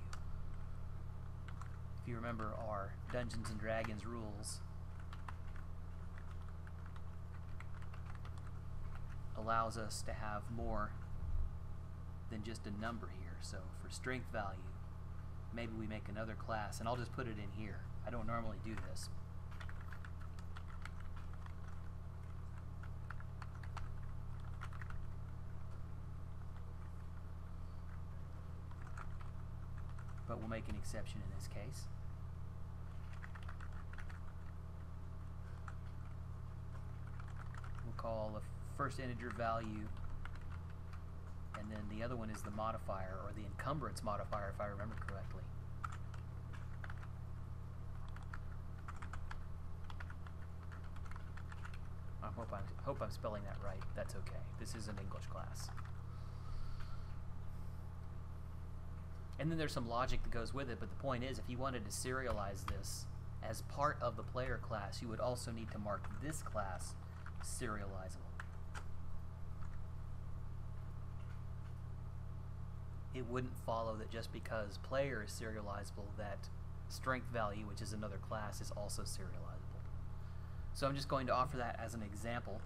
If you remember our Dungeons and Dragons rules, allows us to have more than just a number here. So for strength value, maybe we make another class, and I'll just put it in here. I don't normally do this. But we'll make an exception in this case. We'll call the first integer value, and then the other one is the modifier, or the encumbrance modifier, if I remember correctly. I hope I'm spelling that right. That's okay. This is an English class. And then there's some logic that goes with it, but the point is, if you wanted to serialize this as part of the player class, you would also need to mark this class serializable. It wouldn't follow that just because player is serializable that strength value, which is another class, is also serializable. So I'm just going to offer that as an example.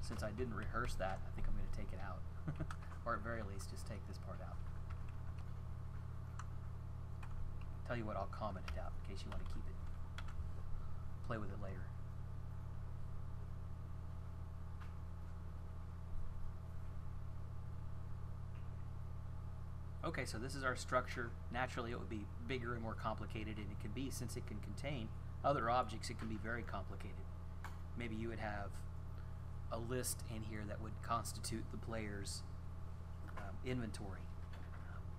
Since I didn't rehearse that, I think I'm going to take it out. Or at very least, just take this part out. Tell you what, I'll comment it out in case you want to keep it. Play with it later. Okay, so this is our structure. Naturally, it would be bigger and more complicated, and it can be, since it can contain other objects, it can be very complicated. Maybe you would have a list in here that would constitute the player's inventory,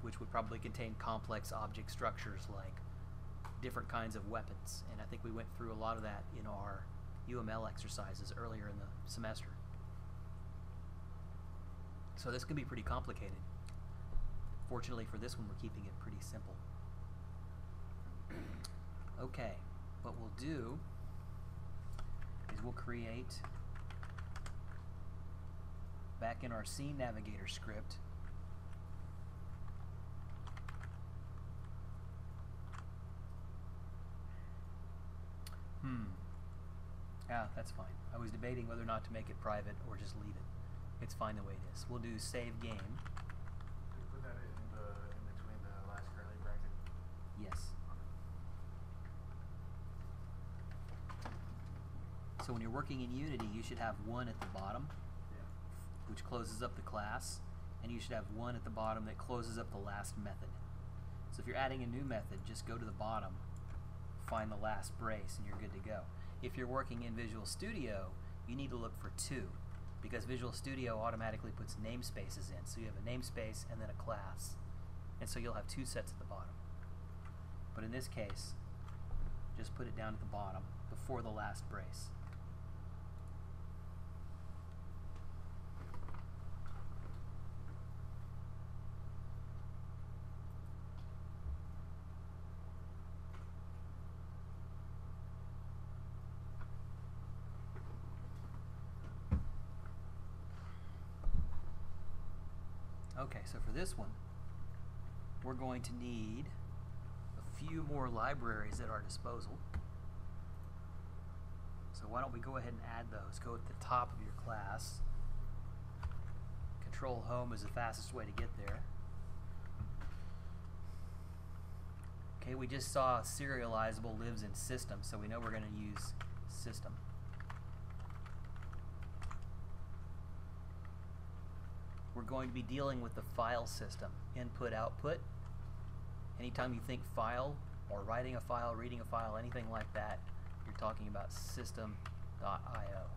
which would probably contain complex object structures like different kinds of weapons. And I think we went through a lot of that in our UML exercises earlier in the semester. So this can be pretty complicated. Fortunately for this one, we're keeping it pretty simple. Okay, what we'll do is we'll create, back in our Scene Navigator script, that's fine. I was debating whether or not to make it private or just leave it. It's fine the way it is. We'll do save game. Can you put that in between the last curly bracket? Yes. So when you're working in Unity, you should have 1 at the bottom, which closes up the class, and you should have 1 at the bottom that closes up the last method. So if you're adding a new method, just go to the bottom, find the last brace, and you're good to go. If you're working in Visual Studio, you need to look for 2, because Visual Studio automatically puts namespaces in. So you have a namespace and then a class, and so you'll have 2 sets at the bottom. But in this case, just put it down at the bottom before the last brace. Okay, so for this one, we're going to need a few more libraries at our disposal. So why don't we go ahead and add those. Go at the top of your class. Control Home is the fastest way to get there. Okay, we just saw serializable lives in system, so we know we're going to use system. We're going to be dealing with the file system, input, output. Anytime you think file, or writing a file, reading a file, anything like that, you're talking about system.io.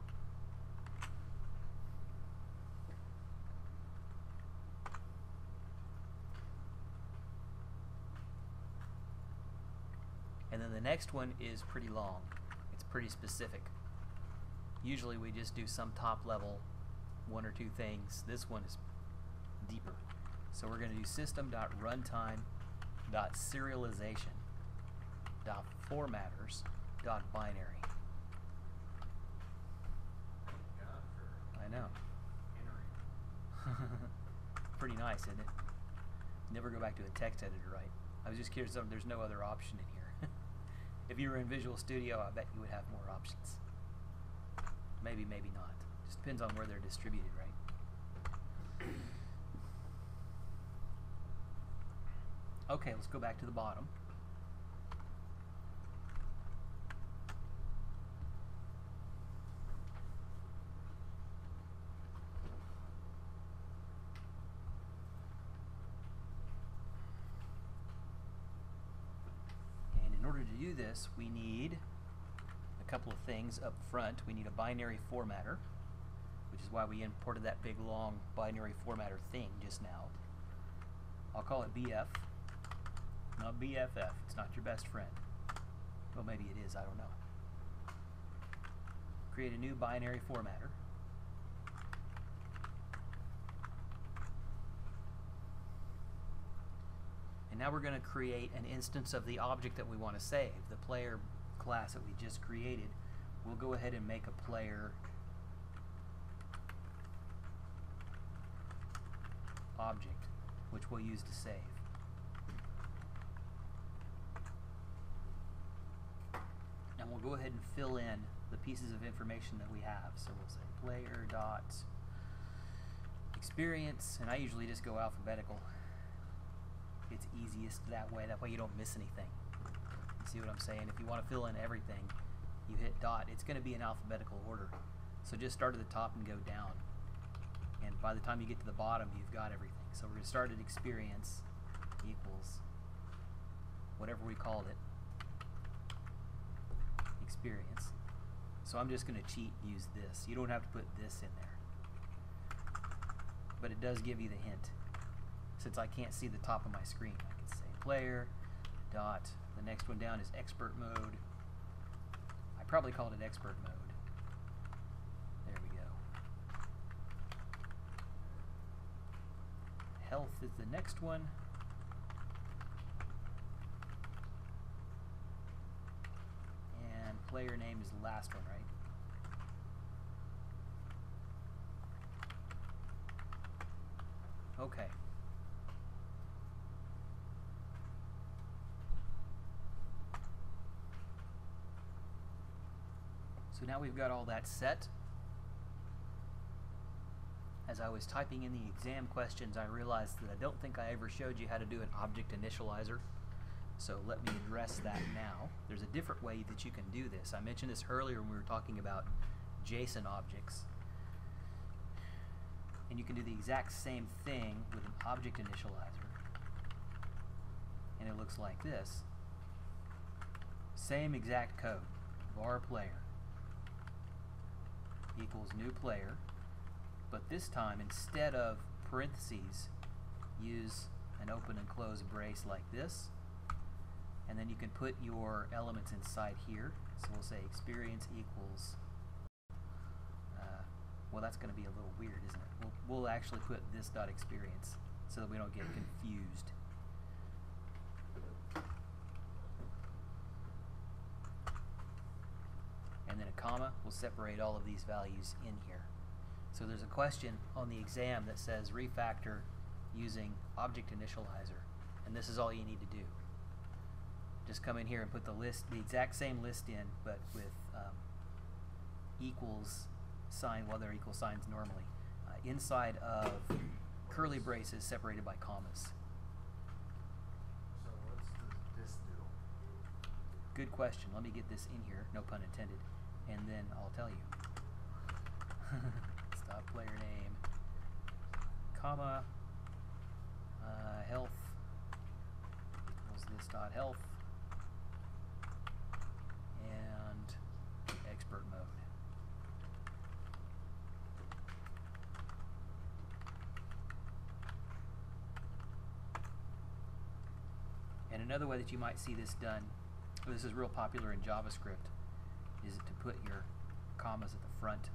And then the next one is pretty long. It's pretty specific. Usually we just do some top level, 1 or 2 things. This one is deeper. So we're going to do system.runtime.serialization.formatters.binary. I know. Pretty nice, isn't it? Never go back to a text editor, right? I was just curious if there's no other option in here. If you were in Visual Studio, I bet you would have more options. Maybe, maybe not. Just depends on where they're distributed, right? Okay, let's go back to the bottom. And in order to do this, we need a couple of things up front. We need a binary formatter, which is why we imported that big long binary formatter thing just now. I'll call it BF. Not BFF. It's not your best friend. Well, maybe it is. I don't know. Create a new binary formatter. And now we're going to create an instance of the object that we want to save. The player class that we just created. We'll go ahead and make a player object, which we'll use to save. And we'll go ahead and fill in the pieces of information that we have. So we'll say player dot experience, and I usually just go alphabetical. It's easiest that way. That way you don't miss anything. You see what I'm saying? If you want to fill in everything, you hit dot. It's going to be in alphabetical order. So just start at the top and go down. And by the time you get to the bottom, you've got everything. So we're going to start at experience equals whatever we called it. Experience. So I'm just going to cheat and use this. You don't have to put this in there. But it does give you the hint. Since I can't see the top of my screen, I can say player dot, the next one down is expert mode. I probably called it expert mode. There we go. Health is the next one. last one, right? Okay. So now we've got all that set. As I was typing in the exam questions, I realized that I don't think I ever showed you how to do an object initializer. So let me address that now. There's a different way that you can do this. I mentioned this earlier when we were talking about JSON objects. And you can do the exact same thing with an object initializer. And it looks like this. Same exact code. Var player equals new player. But this time, instead of parentheses, use an open and close brace like this. And then you can put your elements inside here. So we'll say experience equals, well, that's going to be a little weird, isn't it? We'll actually put this dot experience so that we don't get confused. And then a comma will separate all of these values in here. So there's a question on the exam that says refactor using object initializer, and this is all you need to do. Just come in here and put the exact same list in, but with equals sign, well, they're equal signs normally, inside of curly braces separated by commas. So what's this do? Good question. Let me get this in here, no pun intended, and then I'll tell you. Stop player name, comma, health equals this dot health, and expert mode. And another way that you might see this done, this is real popular in JavaScript, is to put your commas at the front.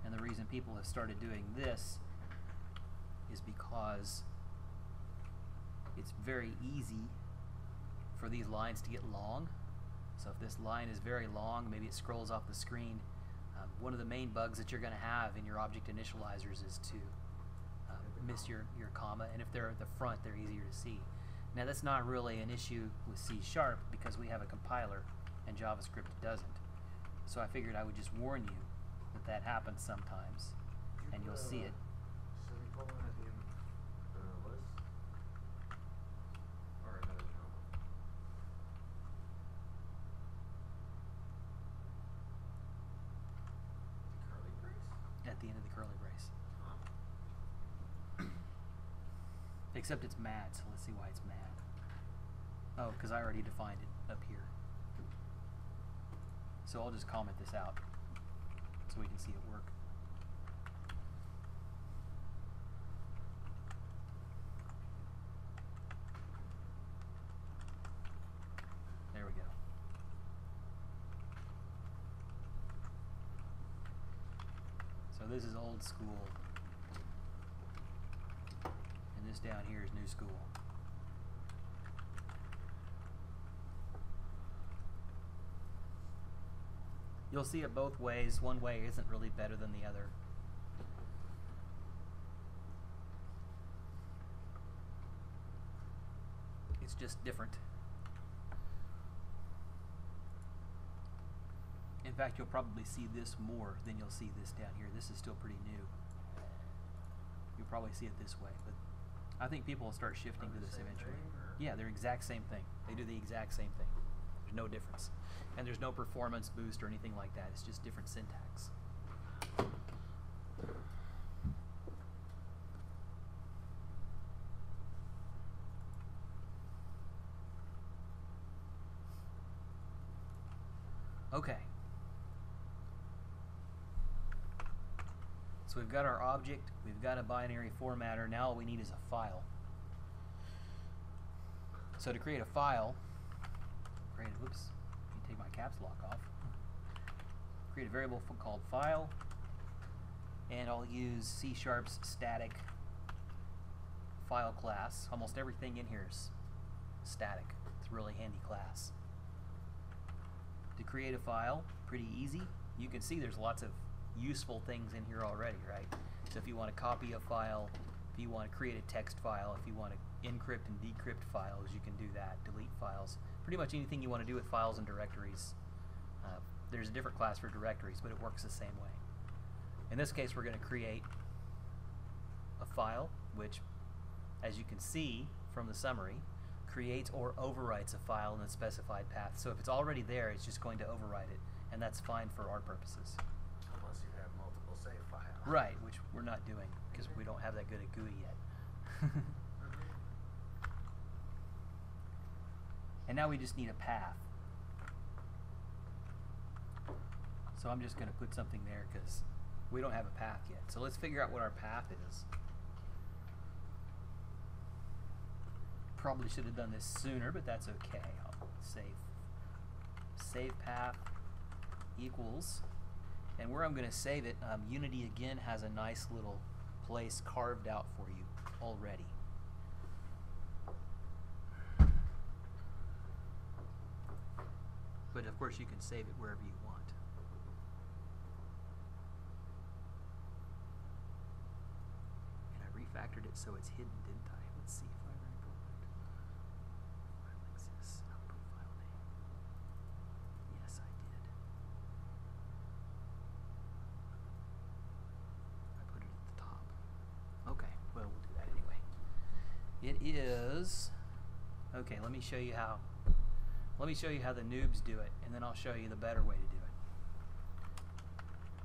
And the reason people have started doing this is because it's very easy for these lines to get long. So if this line is very long, maybe it scrolls off the screen. One of the main bugs that you're going to have in your object initializers is to miss your comma, and if they're at the front, they're easier to see. Now that's not really an issue with C# because we have a compiler and JavaScript doesn't. So I figured I would just warn you that happens sometimes, and you'll see it. Semicolon at the end of the list? Or another comma? Curly brace? At the end of the curly brace. Except it's mad, so let's see why it's mad. Oh, because I already defined it up here. So I'll just comment this out so we can see it work. There we go. So this is old school. And this down here is new school. You'll see it both ways. One way isn't really better than the other. It's just different. In fact, you'll probably see this more than you'll see this down here. This is still pretty new. You'll probably see it this way, but I think people will start shifting to this eventually. Yeah, they're exact same thing. They do the exact same thing. There's no difference. And there's no performance boost or anything like that. It's just different syntax. Okay. So we've got our object, we've got a binary formatter, now all we need is a file. So to create a file, whoops, let me take my caps lock off. Create a variable called file, and I'll use C#'s static file class. Almost everything in here is static. It's a really handy class. To create a file, pretty easy. You can see there's lots of useful things in here already, right? So if you want to copy a file, if you want to create a text file, if you want to encrypt and decrypt files, you can do that. Delete files. Pretty much anything you want to do with files and directories. There's a different class for directories, but it works the same way. In this case, we're going to create a file, which, as you can see from the summary, creates or overwrites a file in the specified path. So if it's already there, it's just going to overwrite it, and that's fine for our purposes. Unless you have multiple save files. Right, which we're not doing because we don't have that good at GUI yet. And now we just need a path. So I'm just going to put something there because we don't have a path yet. So let's figure out what our path is. Probably should have done this sooner, but that's okay. I'll save path equals, and where I'm going to save it, Unity again has a nice little place carved out for you already. But of course you can save it wherever you want. And I refactored it so it's hidden, didn't I? Let's see if I remember right. File exists, output file name. Yes, I did. I put it at the top. Okay, well, we'll do that anyway. It is, okay, let me show you how the noobs do it, and then I'll show you the better way to do it.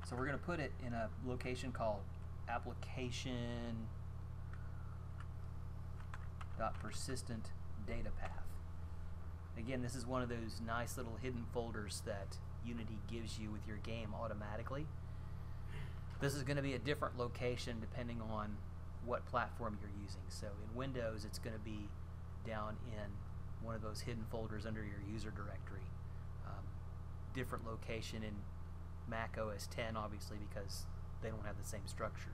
So we're going to put it in a location called application.persistent data path. Again, this is one of those nice little hidden folders that Unity gives you with your game automatically. This is going to be a different location depending on what platform you're using. So in Windows, it's going to be down in one of those hidden folders under your user directory. Different location in Mac OS X, obviously, because they don't have the same structure.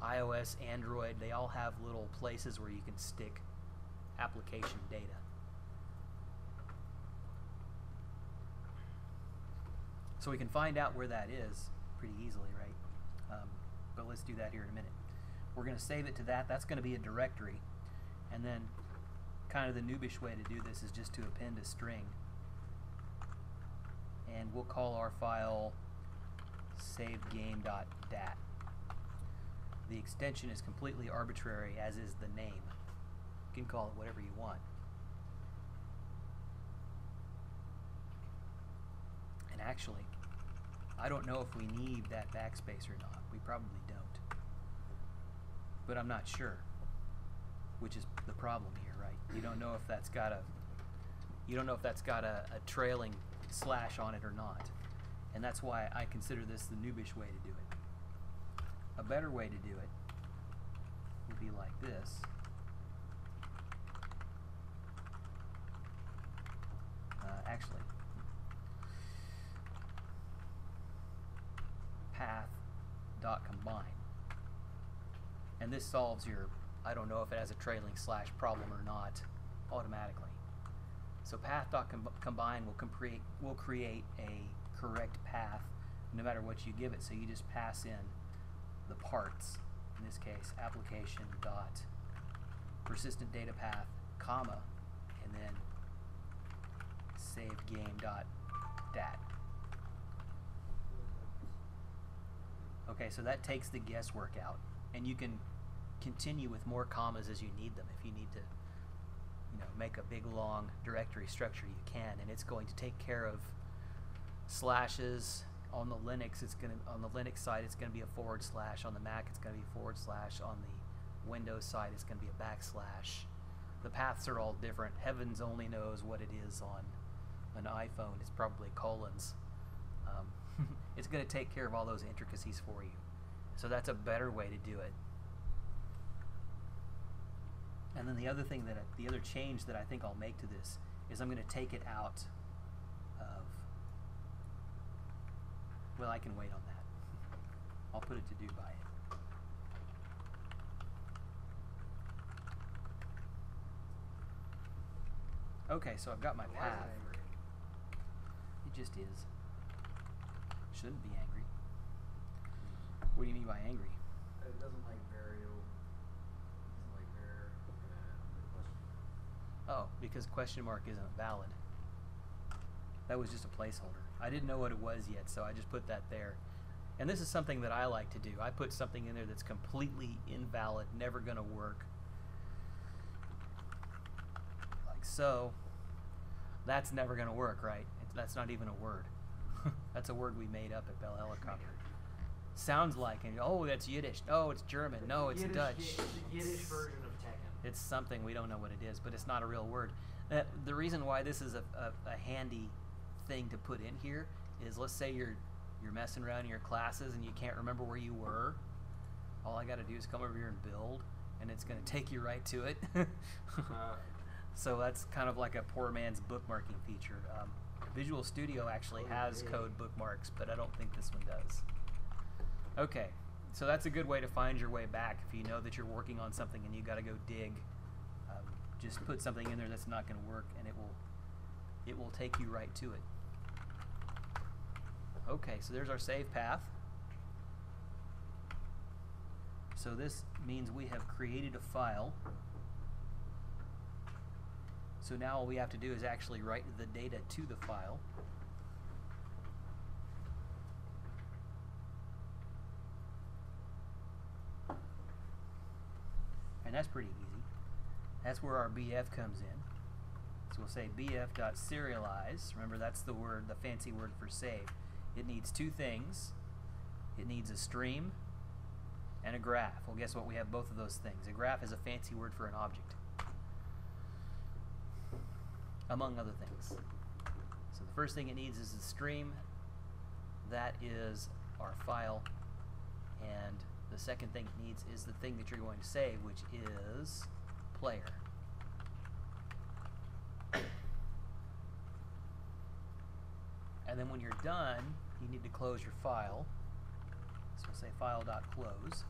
iOS, Android, they all have little places where you can stick application data. So we can find out where that is pretty easily, right? But let's do that here in a minute. We're going to save it to that. That's going to be a directory. And then kind of the noobish way to do this is just to append a string. And we'll call our file savegame.dat. The extension is completely arbitrary, as is the name. You can call it whatever you want. And actually, I don't know if we need that backspace or not. We probably don't. But I'm not sure, which is the problem here, right? You don't know if that's got a trailing slash on it or not. And that's why I consider this the noobish way to do it. A better way to do it would be like this. Actually, path.combine. And this solves your, I don't know if it has a trailing slash problem or not, automatically. So path.combine will create a correct path no matter what you give it. So you just pass in the parts, in this case application.persistent data path, comma, and then savegame.dat. Okay, so that takes the guesswork out, and you can continue with more commas as you need them. If you need to, make a big long directory structure, you can, and it's going to take care of slashes. On the Linux, on the Linux side, it's going to be a /. On the Mac, it's going to be a /. On the Windows side, it's going to be a \. The paths are all different. Heavens only knows what it is on an iPhone. It's probably colons. It's going to take care of all those intricacies for you. So that's a better way to do it. And then the other change that I think I'll make to this is I'm going to take it out of, well, I can wait on that. I'll put it to do by it. Okay, so I've got my Why is it path. angry? It just is. Shouldn't be angry. What do you mean by angry? It doesn't like variable. It doesn't like the question. Oh, because question mark isn't valid. That was just a placeholder. I didn't know what it was yet, so I just put that there. And this is something that I like to do. I put something in there that's completely invalid, never going to work. Like so. That's never going to work, right? That's not even a word. That's a word we made up at Bell Helicopter. Sounds like, and oh, that's Yiddish. Oh, it's German. No, it's Dutch. It's the Yiddish version of Tekken. It's something, we don't know what it is, but it's not a real word. The reason why this is a handy thing to put in here is, let's say you're messing around in your classes and you can't remember where you were. All I got to do is come over here and build, and it's going to take you right to it. So that's kind of like a poor man's bookmarking feature. Visual Studio actually has code bookmarks, but I don't think this one does. Okay, so that's a good way to find your way back if you know that you're working on something and you got to go dig. Just put something in there that's not going to work, and it will take you right to it. Okay, so there's our save path. So this means we have created a file. So now all we have to do is actually write the data to the file. And that's pretty easy. That's where our BF comes in. So we'll say bf.serialize. Remember, that's the word, the fancy word for save. It needs two things. It needs a stream and a graph. Well, guess what? We have both of those things. A graph is a fancy word for an object, among other things. So the first thing it needs is a stream. That is our file. And the second thing it needs is the thing that you're going to save, which is player. And then when you're done, you need to close your file. So we'll say file.close.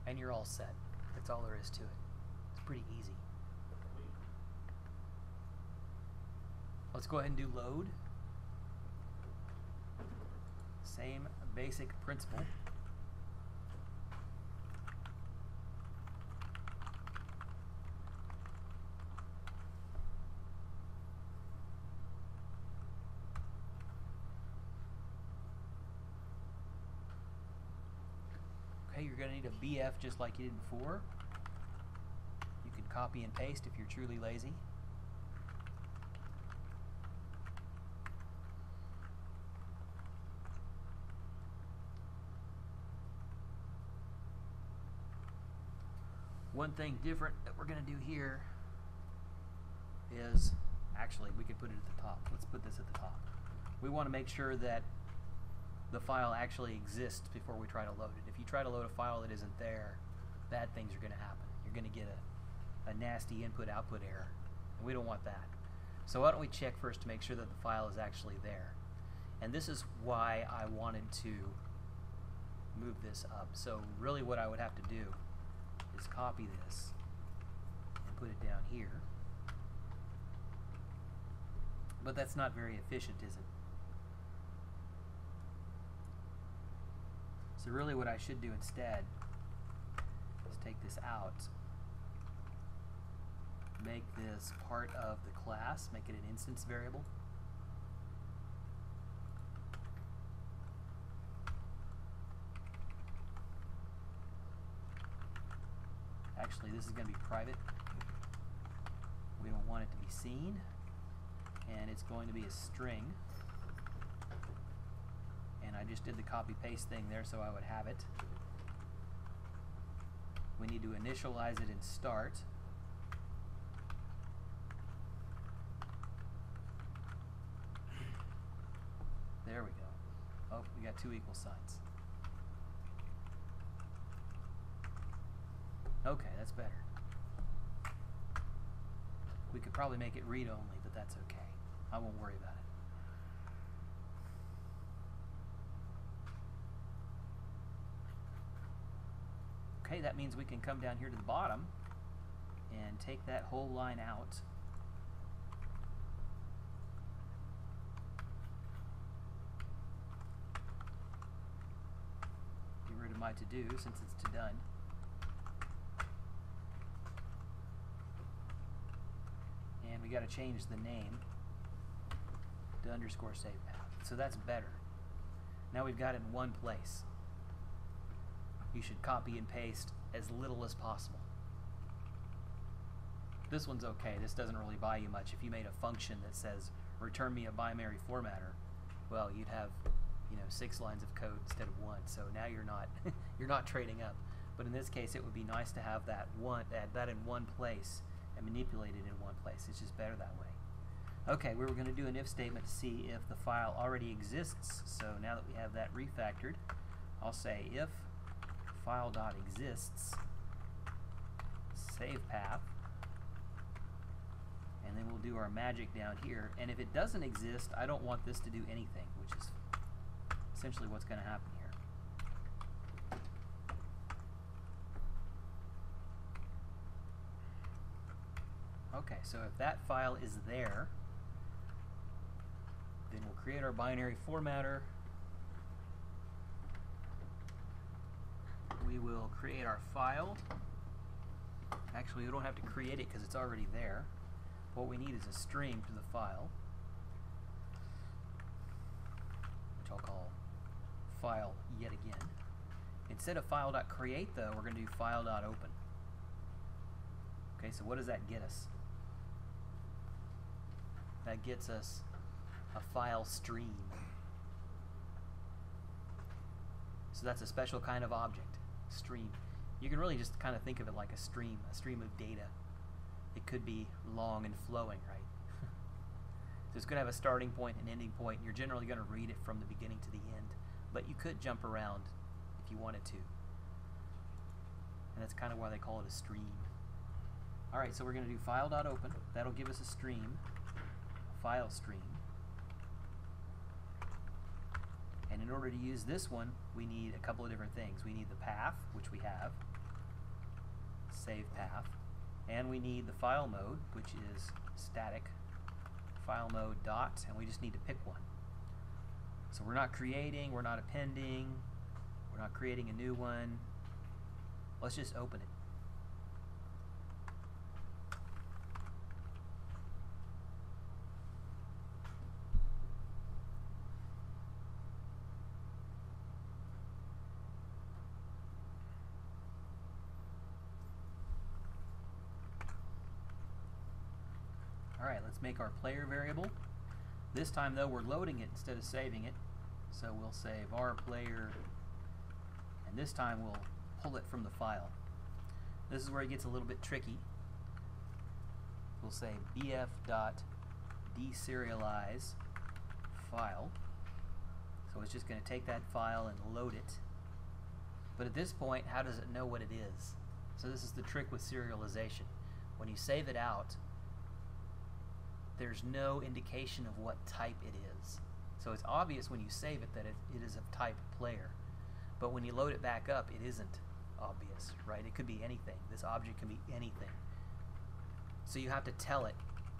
And you're all set. That's all there is to it. It's pretty easy. Let's go ahead and do load. Same basic principle. Okay, you're going to need a BF just like you did before. You can copy and paste if you're truly lazy. One thing different that we're going to do here is, actually, we could put it at the top. Let's put this at the top. We want to make sure that the file actually exists before we try to load it. If you try to load a file that isn't there, bad things are going to happen. You're going to get a nasty input-output error, and we don't want that. So why don't we check first to make sure that the file is actually there. And this is why I wanted to move this up. So really what I would have to do is copy this and put it down here. But that's not very efficient, is it? So really what I should do instead is take this out, make this part of the class, make it an instance variable. Actually, this is going to be private. We don't want it to be seen. And it's going to be a string. And I just did the copy-paste thing there so I would have it. We need to initialize it in start. There we go. Oh, we got two equal signs. Okay, that's better. We could probably make it read-only, but that's okay. I won't worry about it. Okay, that means we can come down here to the bottom and take that whole line out. Get rid of my to-do since it's to done. And we got to change the name to underscore save path. So that's better. Now we've got it in one place. You should copy and paste as little as possible. This one's okay. This doesn't really buy you much. If you made a function that says return me a binary formatter, well, you'd have 6 lines of code instead of 1. So now you're not you're not trading up. But in this case, it would be nice to have that in one place and manipulate it in one place. It's just better that way. Okay, we were going to do an if statement to see if the file already exists. So now that we have that refactored, I'll say if file.exists save path, and then we'll do our magic down here. And if it doesn't exist, I don't want this to do anything, which is essentially what's going to happen here. Okay, so if that file is there, then we'll create our binary formatter. We will create our file. Actually, we don't have to create it because it's already there. What we need is a stream to the file, which I'll call file yet again. Instead of file.create, though, we're going to do file.open. Okay, so what does that get us? That gets us a file stream. So that's a special kind of object, stream. You can really just kind of think of it like a stream of data. It could be long and flowing, right? So it's going to have a starting point and ending point. You're generally going to read it from the beginning to the end, but you could jump around if you wanted to. And that's kind of why they call it a stream. All right, so we're going to do file.open. That'll give us a stream, a file stream. And in order to use this one, we need a couple of different things. We need the path, which we have, save path, and we need the file mode, which is static file mode dot, and we just need to pick one. So we're not creating, we're not appending, we're not creating a new one. Let's just open it. Alright, let's make our player variable. This time though we're loading it instead of saving it. So we'll say var player, and this time we'll pull it from the file. This is where it gets a little bit tricky. We'll say bf.deserialize file. So it's just going to take that file and load it. But at this point, how does it know what it is? So this is the trick with serialization. When you save it out, there's no indication of what type it is. So it's obvious when you save it that it is of type player. But when you load it back up, it isn't obvious, right? It could be anything. This object can be anything. So you have to tell it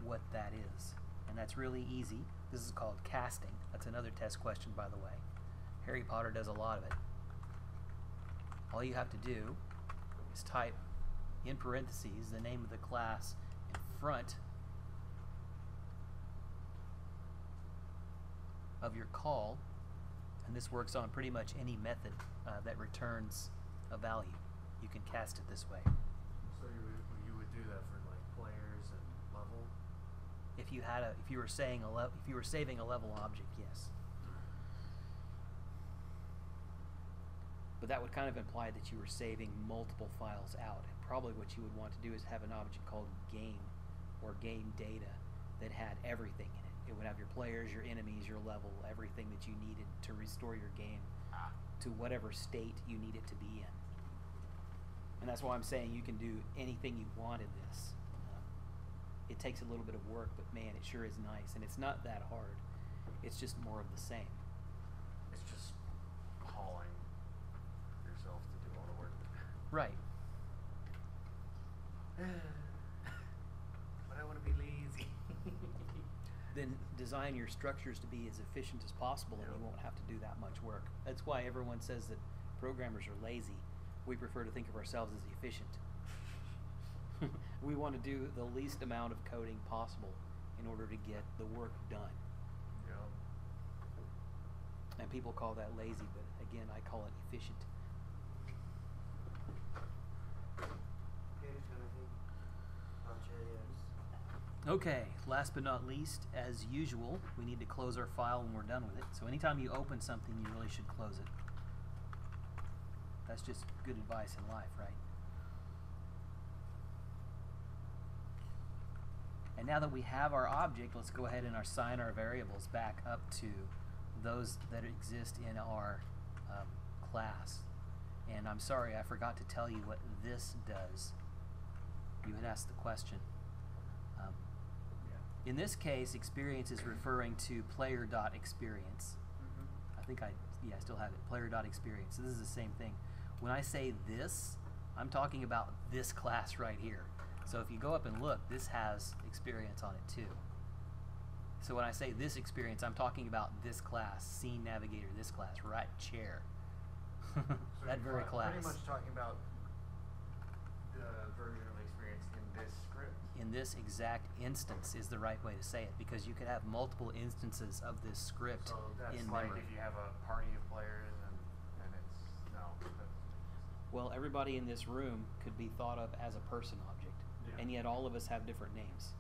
what that is. And that's really easy. This is called casting. That's another test question, by the way. Harry Potter does a lot of it. All you have to do is type in parentheses the name of the class in front of your call, and this works on pretty much any method that returns a value. You can cast it this way. So you would do that for like players and level? If you were saving a level object, yes. But that would kind of imply that you were saving multiple files out. And probably what you would want to do is have an object called game or game data that had everything in it. It would have your players, your enemies, your level, everything that you needed to restore your game to whatever state you need it to be in. And that's why I'm saying you can do anything you want in this. It takes a little bit of work, but man, it sure is nice. And it's not that hard. It's just more of the same. It's just hauling yourself to do all the work. Right. then design your structures to be as efficient as possible, and you won't have to do that much work. That's why everyone says that programmers are lazy. We prefer to think of ourselves as efficient. We want to do the least amount of coding possible in order to get the work done. Yeah. And people call that lazy, but again, I call it efficient. Okay, last but not least, as usual, we need to close our file when we're done with it. So anytime you open something, you really should close it. That's just good advice in life, right? And now that we have our object, let's go ahead and assign our variables back up to those that exist in our class. And I'm sorry, I forgot to tell you what this does. You had asked the question. In this case, experience is referring to player.experience. I think I still have it, player.experience. So this is the same thing. When I say this, I'm talking about this class right here. So if you go up and look, this has experience on it too. So when I say this experience, I'm talking about this class, scene navigator, this class, right chair. That very class. Pretty much talking about the version of experience in this script. In this exact instance is the right way to say it, because you could have multiple instances of this script So that's in like memory. if you have a party of players and it's Well, everybody in this room could be thought of as a person object, Yeah. and yet all of us have different names.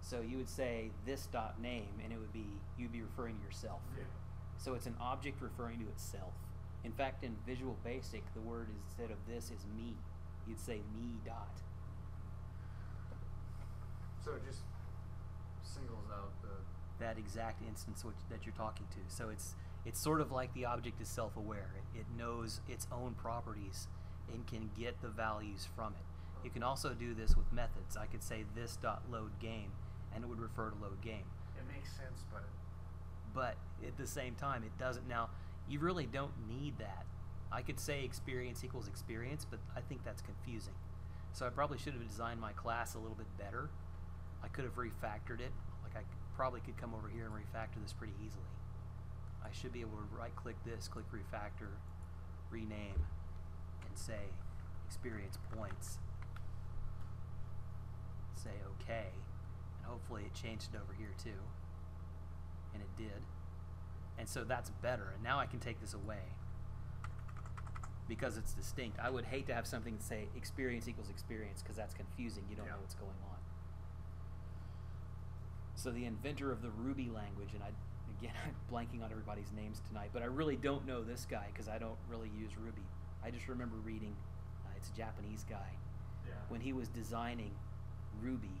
So you would say this dot name, and it would be you'd be referring to yourself. Yeah. So it's an object referring to itself. In fact, in Visual Basic, the word instead of this is me. You'd say me dot. So it just singles out the That exact instance that you're talking to. So it's sort of like the object is self-aware. It knows its own properties and can get the values from it. You can also do this with methods. I could say this dot load game, and it would refer to load game. it makes sense, but But at the same time, it doesn't. Now, you really don't need that. I could say experience equals experience, but I think that's confusing. So I probably should have designed my class a little bit better. I could have refactored it. Like I probably could come over here and refactor this pretty easily. I should be able to right-click this, click refactor, rename, and say experience points. Say OK, and hopefully it changed it over here too. And it did. And so that's better. And now I can take this away because it's distinct. I would hate to have something that say experience equals experience, because that's confusing. You don't know what's going on. So the inventor of the Ruby language, and again, I'm blanking on everybody's names tonight, but I really don't know this guy because I don't really use Ruby. I just remember reading, it's a Japanese guy. yeah. When he was designing Ruby,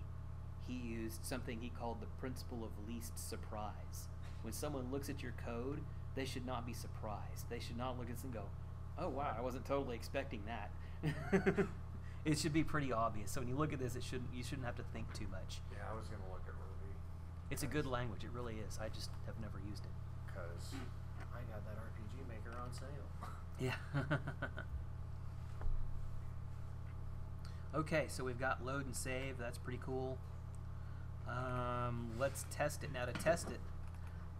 he used something he called the principle of least surprise. When someone looks at your code, they should not be surprised. They should not look at this and go, oh wow, I wasn't totally expecting that. It should be pretty obvious. So when you look at this, you shouldn't have to think too much. Yeah, I was gonna look at Ruby. It's a good language, it really is. I just have never used it. Because I got that RPG Maker on sale. Yeah. Okay, so we've got load and save. That's pretty cool. Let's test it. Now to test it,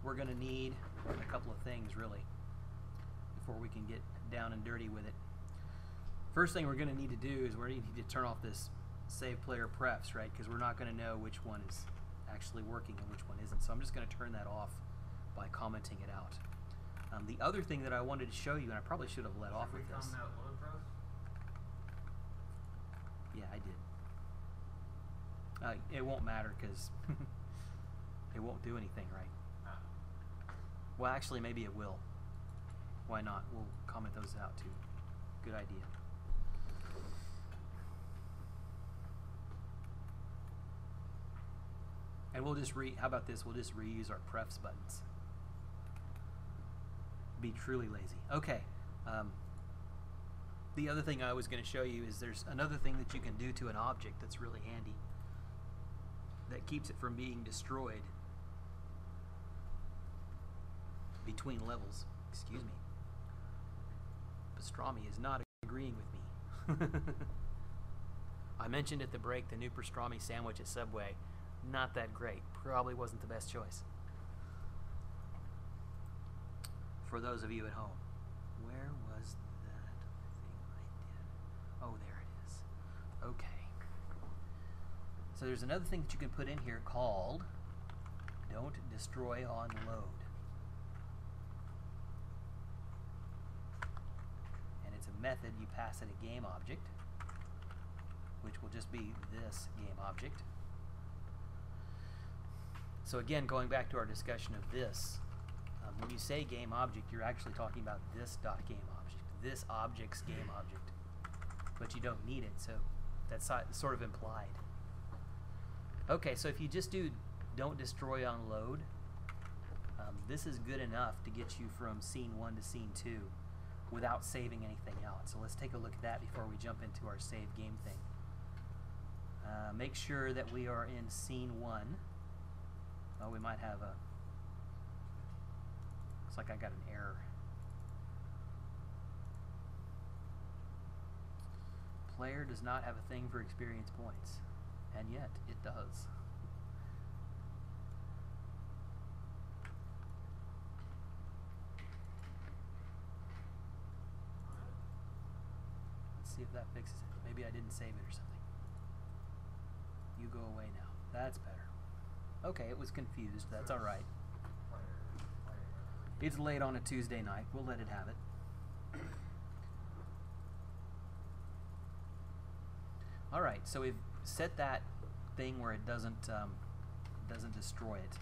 we're going to need a couple of things really before we can get down and dirty with it. First thing we're going to need to do is we're going to need to turn off this save player prefs, right? Because we're not going to know which one is actually working and which one isn't. So I'm just going to turn that off by commenting it out. The other thing that I wanted to show you, and I probably should have let off with this. That load press? Yeah, I did. It won't matter because it won't do anything, right? Well, actually, maybe it will. Why not? We'll comment those out too. Good idea. And we'll just how about this? We'll just reuse our prefs buttons. Be truly lazy. Okay. The other thing I was going to show you is there's another thing that you can do to an object that's really handy that keeps it from being destroyed between levels. Excuse me. Pastrami is not agreeing with me. I mentioned at the break the new pastrami sandwich at Subway. not that great. Probably wasn't the best choice. For those of you at home, where was that thing I did? Oh, there it is. Okay. So there's another thing that you can put in here called don't destroy on load. And it's a method you pass at a game object, which will just be this game object. So again, going back to our discussion of this, when you say game object, you're actually talking about this dot game object, this object's game object, but you don't need it, so that's sort of implied. Okay, so if you just do don't destroy on load, this is good enough to get you from scene 1 to scene 2 without saving anything out. So let's take a look at that before we jump into our save game thing. Make sure that we are in scene 1. Oh, we might have a... Looks like I got an error. Player does not have a thing for experience points, and yet it does. Let's see if that fixes it. Maybe I didn't save it or something. You go away now. That's better. Okay, it was confused. That's all right. It's late on a Tuesday night. We'll let it have it. All right, so we've set that thing where it doesn't destroy it.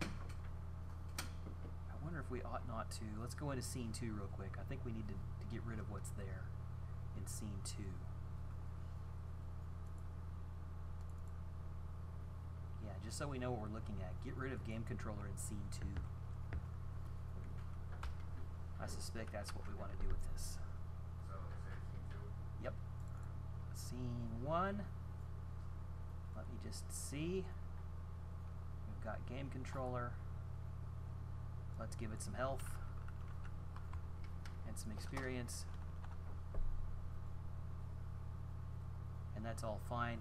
I wonder if we ought not to. Let's go into scene 2 real quick. I think we need to get rid of what's there in scene 2. Yeah, just so we know what we're looking at. Get rid of game controller in scene 2. I suspect that's what we want to do with this. So is it scene 2? Yep. Scene 1. Let me just see. We've got game controller. Let's give it some health and some experience. And that's all fine.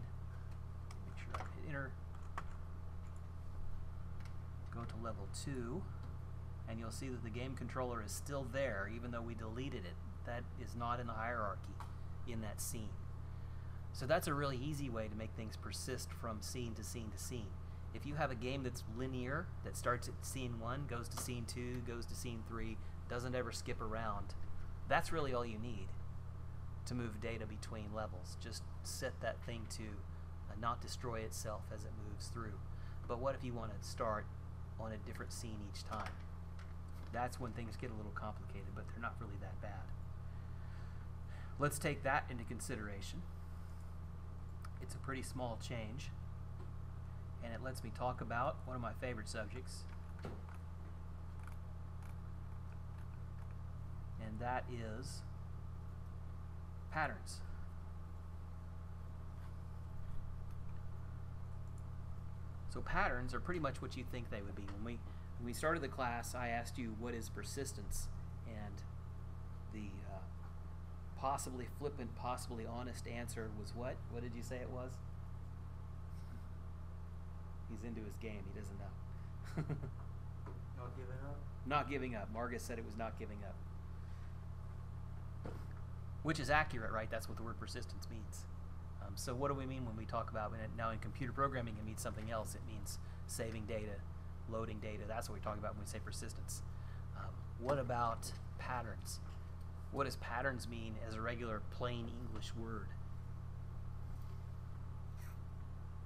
Make sure I hit enter. Go to level 2. And you'll see that the game controller is still there even though we deleted it. That is not in the hierarchy in that scene. So that's a really easy way to make things persist from scene to scene to scene. If you have a game that's linear, that starts at scene 1, goes to scene 2, goes to scene 3, doesn't ever skip around, that's really all you need to move data between levels. Just set that thing to not destroy itself as it moves through. But what if you want to start on a different scene each time? That's when things get a little complicated, but they're not really that bad. Let's take that into consideration. It's a pretty small change, and it lets me talk about one of my favorite subjects, and that is patterns. So patterns are pretty much what you think they would be. When we started the class, I asked you what is persistence, and the possibly flippant, possibly honest answer was what? What did you say it was? He's into his game. He doesn't know. Not giving up? Not giving up. Margus said it was not giving up. Which is accurate, right? That's what the word persistence means. So what do we mean when we talk about it? Now in computer programming it means something else. It means saving data, loading data. That's what we talk about when we say persistence. What about patterns? What does patterns mean as a regular plain English word?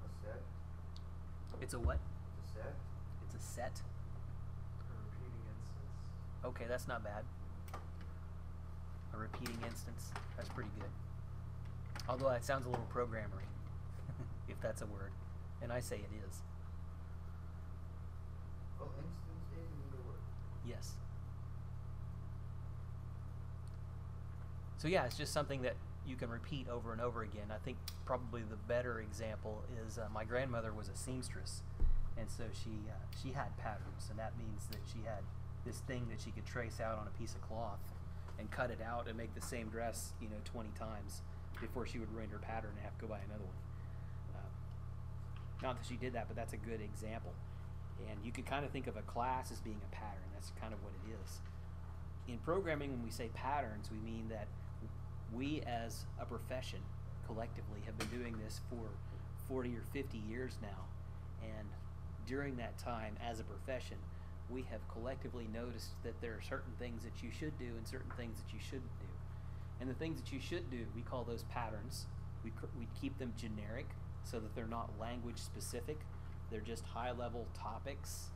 A set? It's a what? It's a set? It's a set. A repeating instance. Okay, that's not bad. A repeating instance. That's pretty good. Although that sounds a little programmery, if that's a word. And I say it is. Well, instance is another word. Yes. So yeah, it's just something that you can repeat over and over again. I think probably the better example is my grandmother was a seamstress, and so she had patterns, and that means that she had this thing that she could trace out on a piece of cloth and cut it out and make the same dress, 20 times before she would ruin her pattern and have to go buy another one. Not that she did that, but that's a good example. And you can kind of think of a class as being a pattern. That's kind of what it is. In programming, when we say patterns, we mean that we as a profession collectively have been doing this for 40 or 50 years now. And during that time, as a profession, we have collectively noticed that there are certain things that you should do and certain things that you shouldn't do. And the things that you should do, we call those patterns. We keep them generic so that they're not language specific. They're just high-level topics.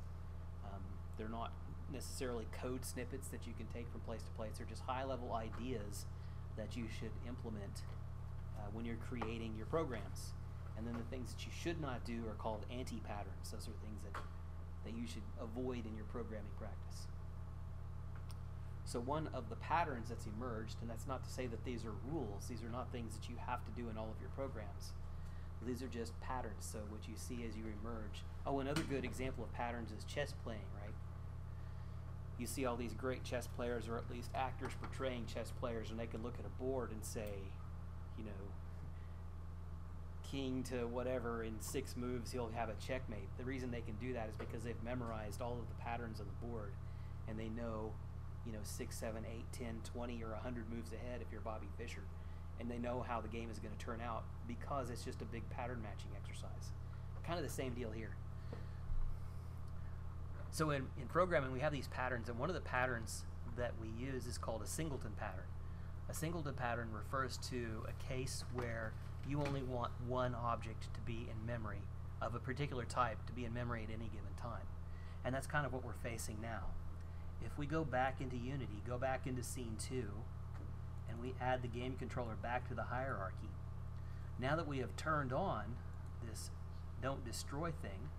They're not necessarily code snippets that you can take from place to place. They're just high-level ideas that you should implement when you're creating your programs. And then the things that you should not do are called anti-patterns. Those are things that you should avoid in your programming practice. So one of the patterns that's emerged, and that's not to say that these are rules, these are not things that you have to do in all of your programs. These are just patterns, so what you see as you emerge. Oh, another good example of patterns is chess playing, right? You see all these great chess players, or at least actors portraying chess players, and they can look at a board and say, you know, king to whatever, in 6 moves he'll have a checkmate. The reason they can do that is because they've memorized all of the patterns on the board, and they know, you know, 6, 7, 8, 10, 20, or 100 moves ahead if you're Bobby Fischer. And they know how the game is going to turn out because it's just a big pattern matching exercise. Kind of the same deal here. So in programming, we have these patterns, and one of the patterns that we use is called a singleton pattern. A singleton pattern refers to a case where you only want one object to be in memory of a particular type to be in memory at any given time. And that's kind of what we're facing now. If we go back into Unity, go back into scene 2, and we add the game controller back to the hierarchy, now that we have turned on this don't destroy thing,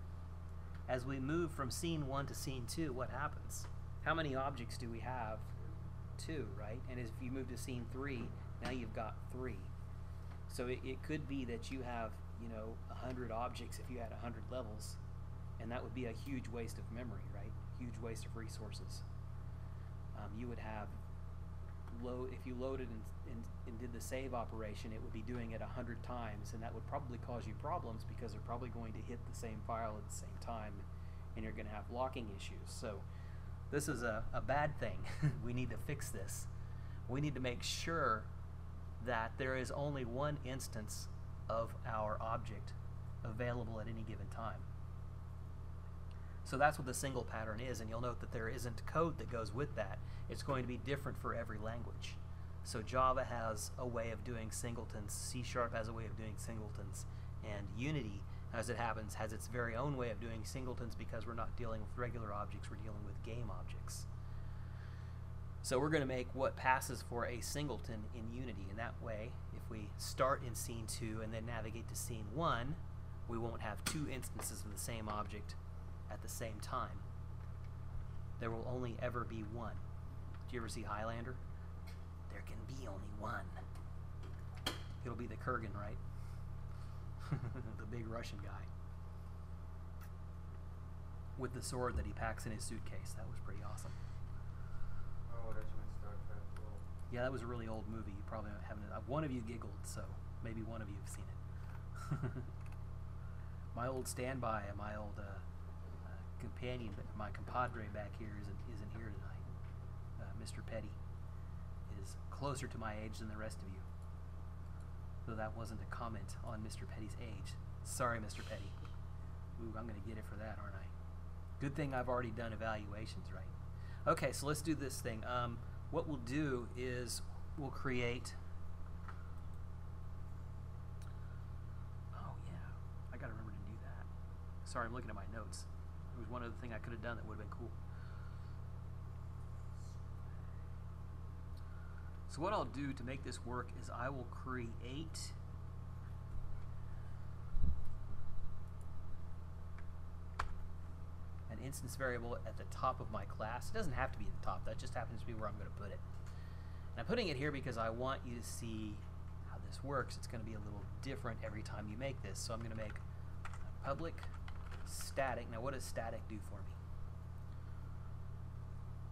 as we move from scene 1 to scene 2, what happens? How many objects do we have? 2, right? And if you move to scene 3, now you've got 3. So it could be that you have, you know, 100 objects if you had 100 levels, and that would be a huge waste of memory, right? Huge waste of resources. You would have if you loaded and did the save operation, it would be doing it 100 times, and that would probably cause you problems because they're probably going to hit the same file at the same time, and you're going to have locking issues. So this is a bad thing. We need to fix this. We need to make sure that there is only one instance of our object available at any given time. So that's what the single pattern is, and you'll note that there isn't code that goes with that. It's going to be different for every language. So Java has a way of doing singletons, C# has a way of doing singletons, and Unity, as it happens, has its very own way of doing singletons because we're not dealing with regular objects, we're dealing with game objects. So we're going to make what passes for a singleton in Unity, and that way, if we start in scene 2 and then navigate to scene 1, we won't have 2 instances of the same object at the same time. There will only ever be one. Did you ever see Highlander? There can be only one. It'll be the Kurgan, right? The big Russian guy. With the sword that he packs in his suitcase. That was pretty awesome. Oh, that's when Star Trek. Well, Yeah, that was a really old movie. You probably haven't. One of you giggled, so maybe one of you have seen it. My old standby and my old companion, my compadre back here isn't here tonight. Mr. Petty is closer to my age than the rest of you. Though that wasn't a comment on Mr. Petty's age. Sorry, Mr. Petty. Ooh, I'm going to get it for that, aren't I? Good thing I've already done evaluations, right? Okay, so let's do this thing. What we'll do is we'll create... Oh, yeah. I got to remember to do that. Sorry, I'm looking at my notes. There was one other thing I could have done that would have been cool. So what I'll do to make this work is I will create an instance variable at the top of my class. It doesn't have to be at the top. That just happens to be where I'm going to put it. And I'm putting it here because I want you to see how this works. It's going to be a little different every time you make this. So I'm going to make a public static. Now what does static do for me?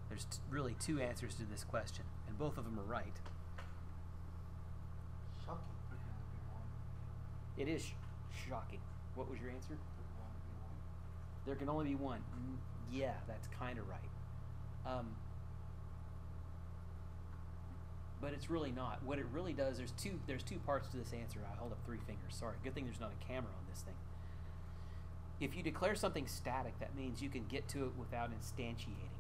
There's really 2 answers to this question, and both of them are right. Shocking. It is shocking. What was your answer? There will only be one. There can only be one. Yeah, that's kind of right. But it's really not. What it really does, there's two parts to this answer. I hold up three fingers. Sorry. Good thing there's not a camera on this thing. If you declare something static, that means you can get to it without instantiating,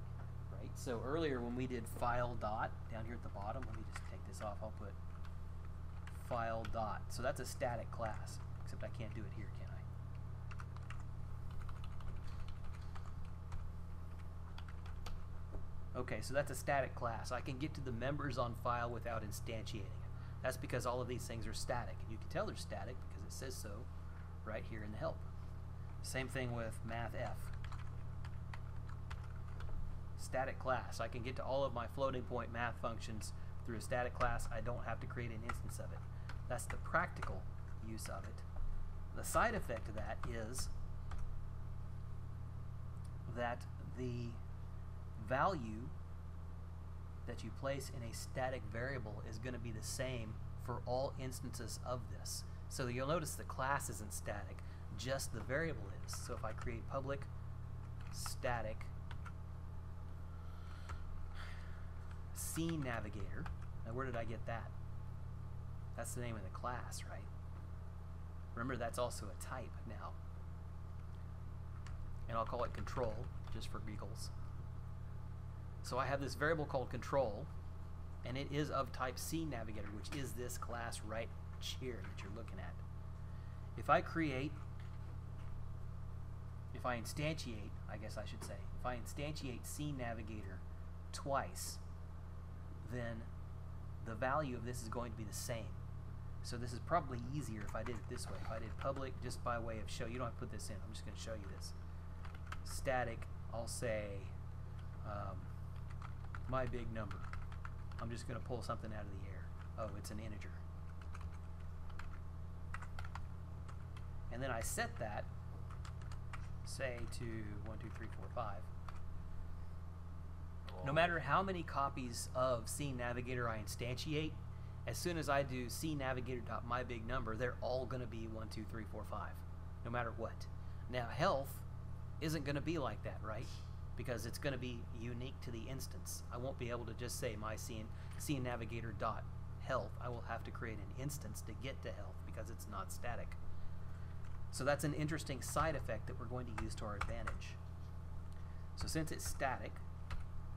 right? So earlier when we did file dot down here at the bottom, let me just take this off. I'll put file dot. So that's a static class, except I can't do it here, can I? Okay, so that's a static class. I can get to the members on file without instantiating it. That's because all of these things are static. And you can tell they're static because it says so right here in the help. Same thing with mathf. Static class. I can get to all of my floating point math functions through a static class. I don't have to create an instance of it. That's the practical use of it. The side effect of that is that the value that you place in a static variable is going to be the same for all instances of this. So you'll notice the class isn't static, just the variable is. So if I create public static scene navigator, now where did I get that? That's the name of the class, right? Remember, that's also a type now. And I'll call it control, just for giggles. So I have this variable called control, and it is of type scene navigator, which is this class right here that you're looking at. If I instantiate, I guess I should say, if I instantiate scene navigator twice, then the value of this is going to be the same. So this is probably easier if I did it this way. If I did public, just by way of show, you don't have to put this in, I'm just going to show you this. Static, I'll say my big number. I'm just going to pull something out of the air. Oh, it's an integer. And then I set that, say, to 1, 2, 3, 4, 5. No matter how many copies of Scene Navigator I instantiate, as soon as I do cnavigator.mybignumber, they're all going to be 1, 2, 3, 4, 5, no matter what. Now, health isn't going to be like that, right? Because it's going to be unique to the instance. I won't be able to just say my cnavigator.health. I will have to create an instance to get to health because it's not static. So that's an interesting side effect that we're going to use to our advantage. So since it's static,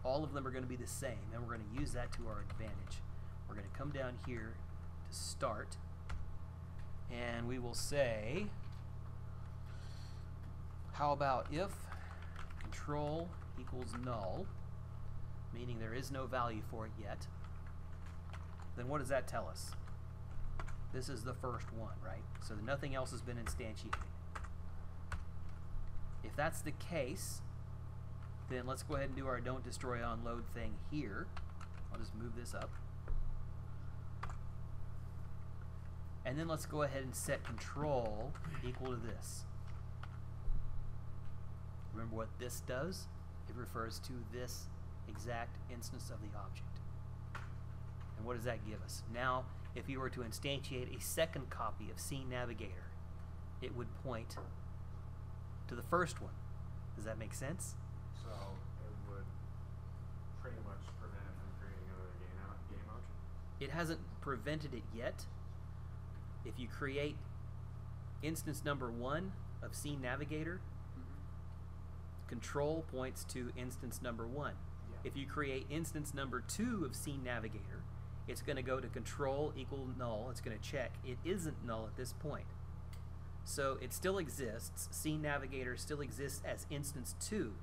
all of them are going to be the same, and we're going to use that to our advantage. We're going to come down here to start, and we will say, how about if control equals null, meaning there is no value for it yet, then what does that tell us? This is the first one, right? So nothing else has been instantiated. If that's the case, then let's go ahead and do our don't destroy on load thing here. I'll just move this up. And then let's go ahead and set control equal to this. Remember what this does? It refers to this exact instance of the object. And what does that give us? Now, if you were to instantiate a second copy of Scene Navigator, it would point to the first one. Does that make sense? So it would pretty much prevent it from creating another game object? It hasn't prevented it yet. If you create instance number 1 of Scene Navigator, control points to instance number 1. Yeah. If you create instance number 2 of Scene Navigator, it's going to go to control equal null. It's going to check. It isn't null at this point. So it still exists. Scene Navigator still exists as instance 2,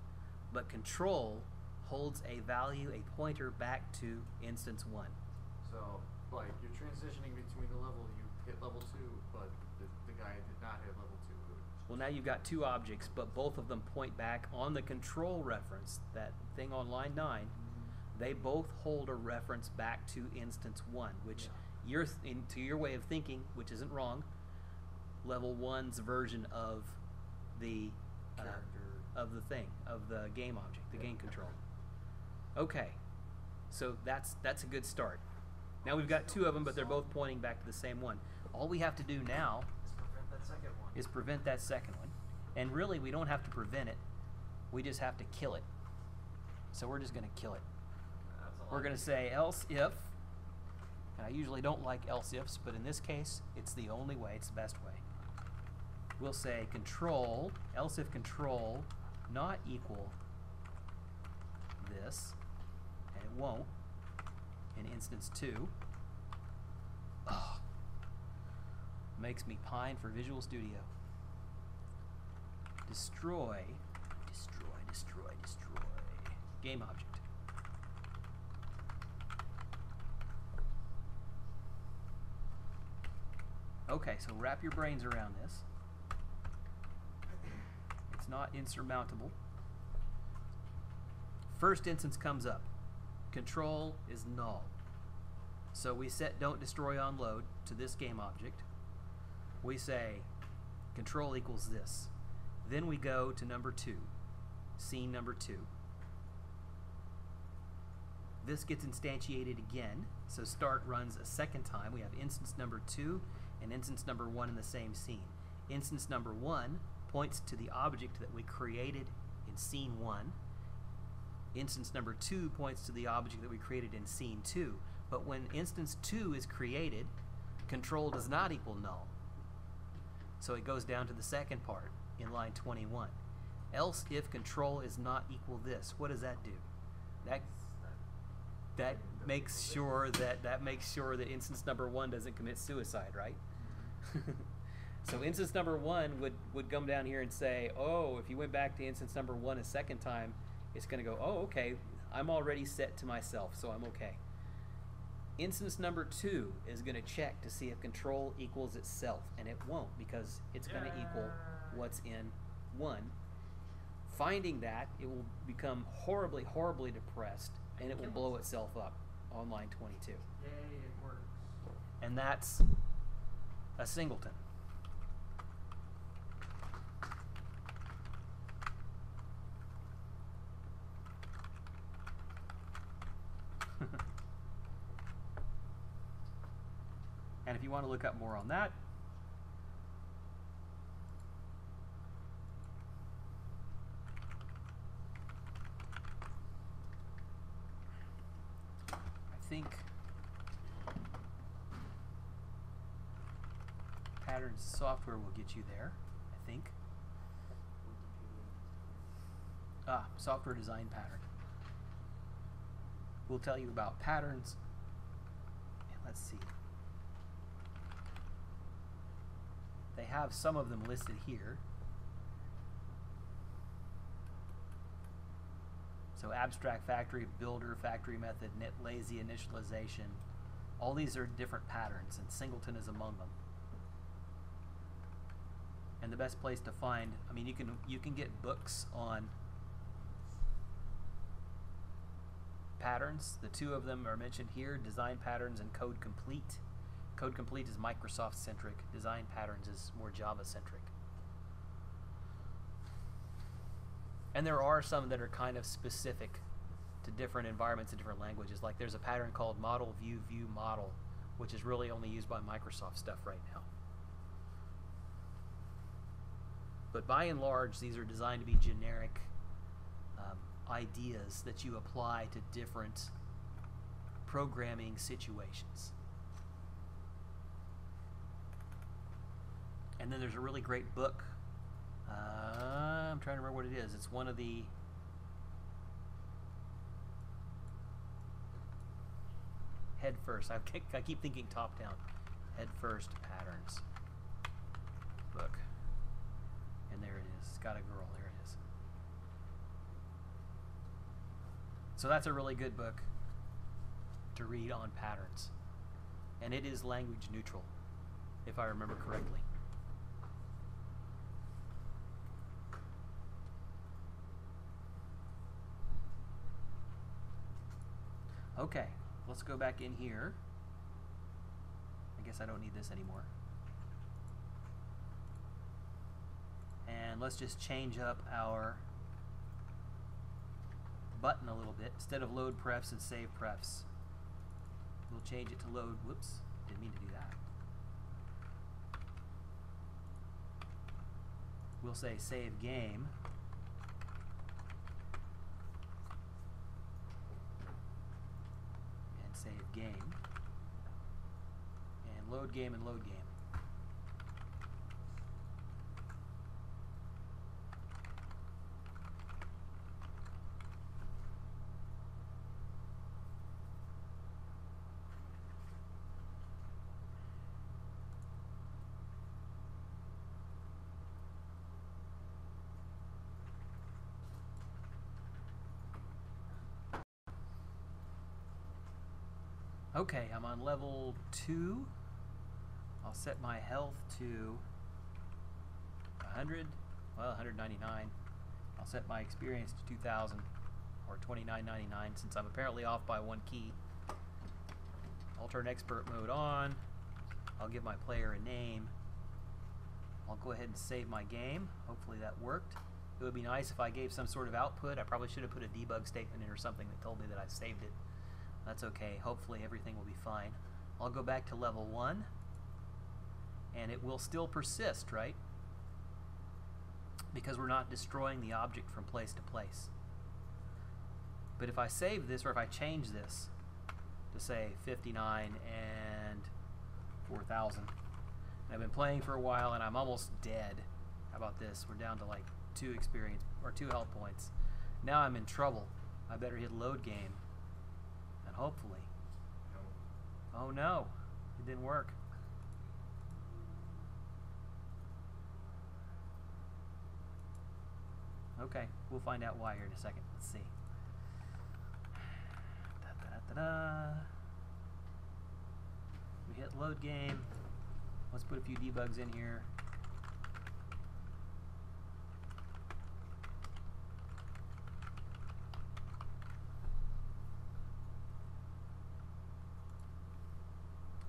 but control holds a value, a pointer back to instance 1. So, like, you're transitioning between the level you hit level 2, but the guy did not hit level 2. Well, now you've got two objects, but both of them point back on the control reference, that thing on line 9. They both hold a reference back to instance 1, which you're to your way of thinking, which isn't wrong, level 1's version of the of the thing, of the game object, the game control. Okay, so that's a good start. Now we've got two of them, but they're both pointing back to the same one. All we have to do now, Let's prevent that second one. is prevent that second one. And really, we don't have to prevent it. We just have to kill it. So we're just going to kill it. That's a lot We're going to easier. say else if, and I usually don't like else ifs, but in this case, it's the only way, it's the best way. We'll say control, else if control not equal this, and it won't in instance 2. Ugh. Makes me pine for Visual Studio. Destroy, destroy, destroy, destroy. Game object. Okay, so wrap your brains around this. It's not insurmountable. First instance comes up. Control is null. So we set don't destroy on load to this game object. We say control equals this. Then we go to number 2, scene number 2. This gets instantiated again, so start runs a second time. We have instance number 2 and instance number 1 in the same scene. Instance number 1 points to the object that we created in scene 1. Instance number 2 points to the object that we created in scene 2. But when instance 2 is created, control does not equal null. So it goes down to the second part in line 21. Else if control is not equal this. What does that do? That makes sure that instance number 1 doesn't commit suicide, right? So instance number 1 would come down here and say, oh, if you went back to instance number 1 a second time, it's going to go, oh, okay, I'm already set to myself, so I'm okay. Instance number 2 is going to check to see if control equals itself, and it won't because it's going to equal what's in 1. Finding that, it will become horribly, horribly depressed, and it will blow itself up on line 22. Yay, it works. And that's a singleton. And if you want to look up more on that, I think Patterns software will get you there, I think. Software design pattern. We'll tell you about patterns. And let's see. They have some of them listed here. So abstract factory, builder, factory method, net lazy initialization. All these are different patterns, and singleton is among them. And the best place to find, I mean, you can get books on patterns. The 2 of them are mentioned here, Design Patterns and Code Complete. Code Complete is Microsoft-centric. Design Patterns is more Java-centric. And there are some that are kind of specific to different environments and different languages. Like there's a pattern called Model View View Model, which is really only used by Microsoft stuff right now. But by and large, these are designed to be generic ideas that you apply to different programming situations. And then there's a really great book. I'm trying to remember what it is. It's one of the Head First. I keep thinking top down. Head First Patterns book. And there it is. It's got a girl. There it is. So that's a really good book to read on patterns. And it is language neutral, if I remember correctly. Okay, let's go back in here. I guess I don't need this anymore. And let's just change up our button a little bit. Instead of load prefs and save prefs, we'll change it to load. Whoops, didn't mean to do that. we'll say save game. And save game. And load game and load game. Okay, I'm on level 2. I'll set my health to 100, well, 199. I'll set my experience to 2,000 or 29.99 since I'm apparently off by 1 key. I'll turn expert mode on. I'll give my player a name. I'll go ahead and save my game. Hopefully that worked. It would be nice if I gave some sort of output. I probably should have put a debug statement in or something that told me that I saved it. That's okay. Hopefully everything will be fine. I'll go back to level 1 and it will still persist, right? Because we're not destroying the object from place to place. But if I save this or if I change this to say 59 and 4,000, and I've been playing for a while and I'm almost dead. How about this? We're down to like 2 experience or 2 health points. Now I'm in trouble. I better hit load game. And hopefully. No. Oh no, it didn't work. Okay, we'll find out why here in a second. Let's see. Da-da-da-da. We hit load game. Let's put a few debugs in here.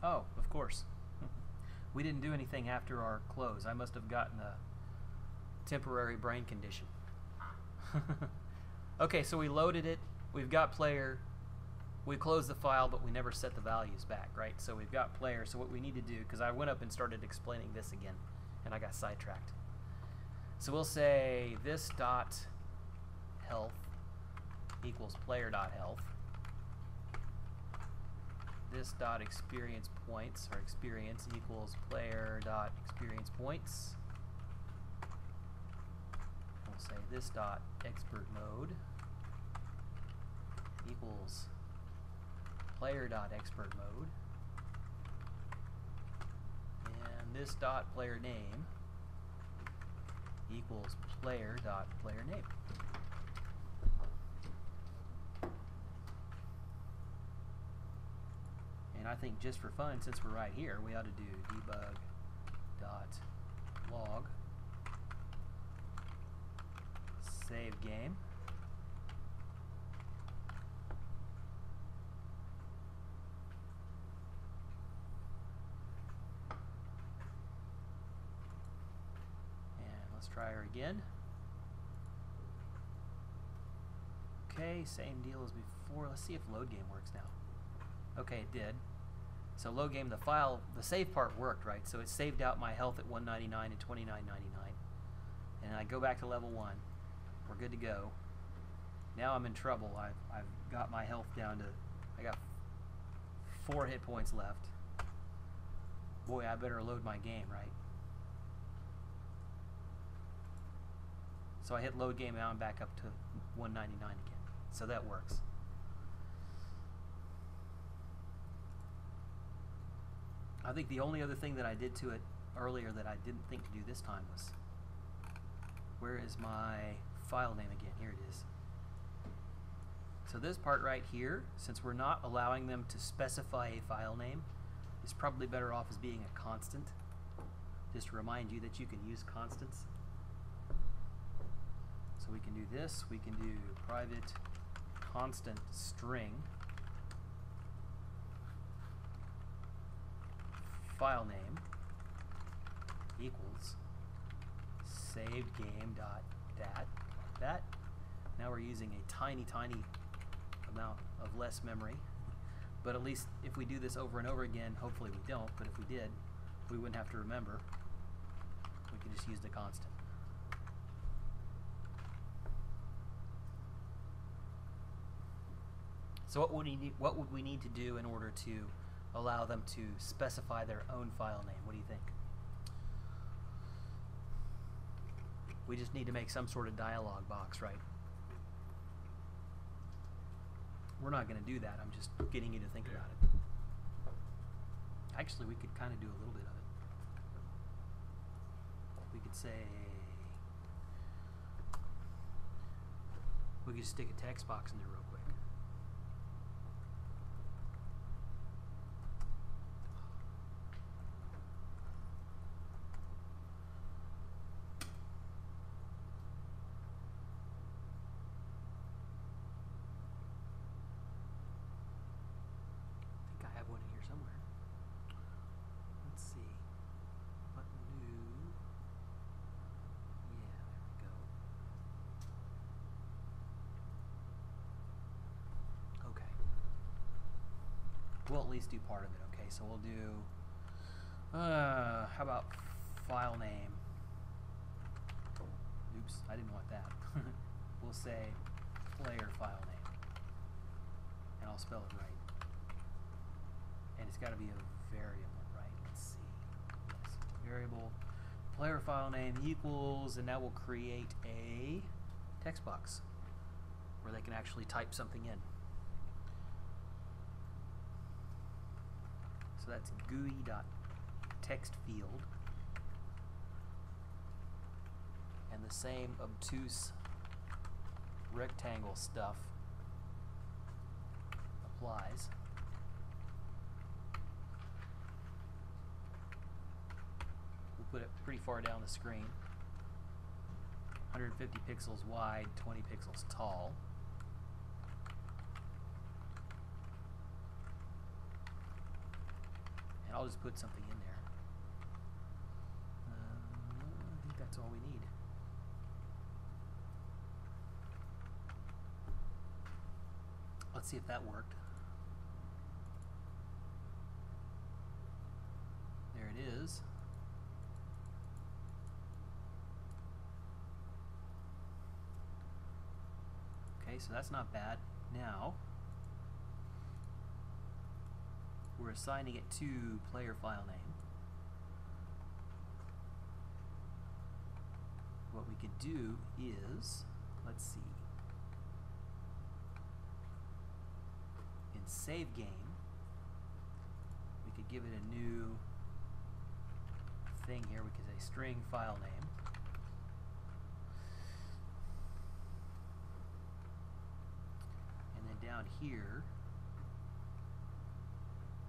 Oh, of course. We didn't do anything after our close. I must have gotten a temporary brain condition. Okay, so we loaded it. We've got player. We closed the file, but we never set the values back, right? So we've got player. So what we need to do, because I went up and started explaining this again, and I got sidetracked. So we'll say this dot health equals player dot health. This dot experience points, or experience, equals player dot experience points. We'll say this dot expert mode equals player dot expert mode, and this dot player name equals player dot player name. And I think just for fun, since we're right here, we ought to do debug dot log save game. And let's try her again. Okay, same deal as before. Let's see if load game works now. Okay, it did. So load game, the file, the save part worked, right? So it saved out my health at 199 and 29.99. And I go back to level 1. We're good to go. Now I'm in trouble. I've got my health down to, I got 4 hit points left. Boy, I better load my game, right? So I hit load game, now I'm back up to 199 again. So that works. I think the only other thing that I did to it earlier that I didn't think to do this time was, where is my file name again? Here it is. So this part right here, since we're not allowing them to specify a file name, is probably better off as being a constant. Just to remind you that you can use constants. So we can do this. We can do private constant string file name equals saved game dot dat. Now we're using a tiny amount of less memory, but at least if we do this over and over again, hopefully we don't, but if we did, we wouldn't have to remember. We can just use the constant. So what would we need to do in order to allow them to specify their own file name? What do you think? We just need to make some sort of dialog box, right? We're not going to do that. I'm just getting you to think about it. Actually, we could kind of do a little bit of it. We could say, we could just stick a text box in there real quick. I think I have one in here somewhere. Let's see. Button new. Yeah, there we go. Okay. We'll at least do part of it, okay? So we'll do, how about file name? Oops, I didn't want that. We'll say player file name. And I'll spell it right. And it's got to be a variable, right? Let's see. Yes, variable player file name equals, and that will create a text box where they can actually type something in. So that's GUI.textField, and the same obtuse rectangle stuff applies. We'll put it pretty far down the screen. 150 pixels wide, 20 pixels tall. And I'll just put something in there. I think that's all we need. Let's see if that worked. There it is. Okay, so that's not bad. Now, we're assigning it to player file name. What we could do is, let's see, in save game, we could give it a new thing here. We could say string file name. And then down here,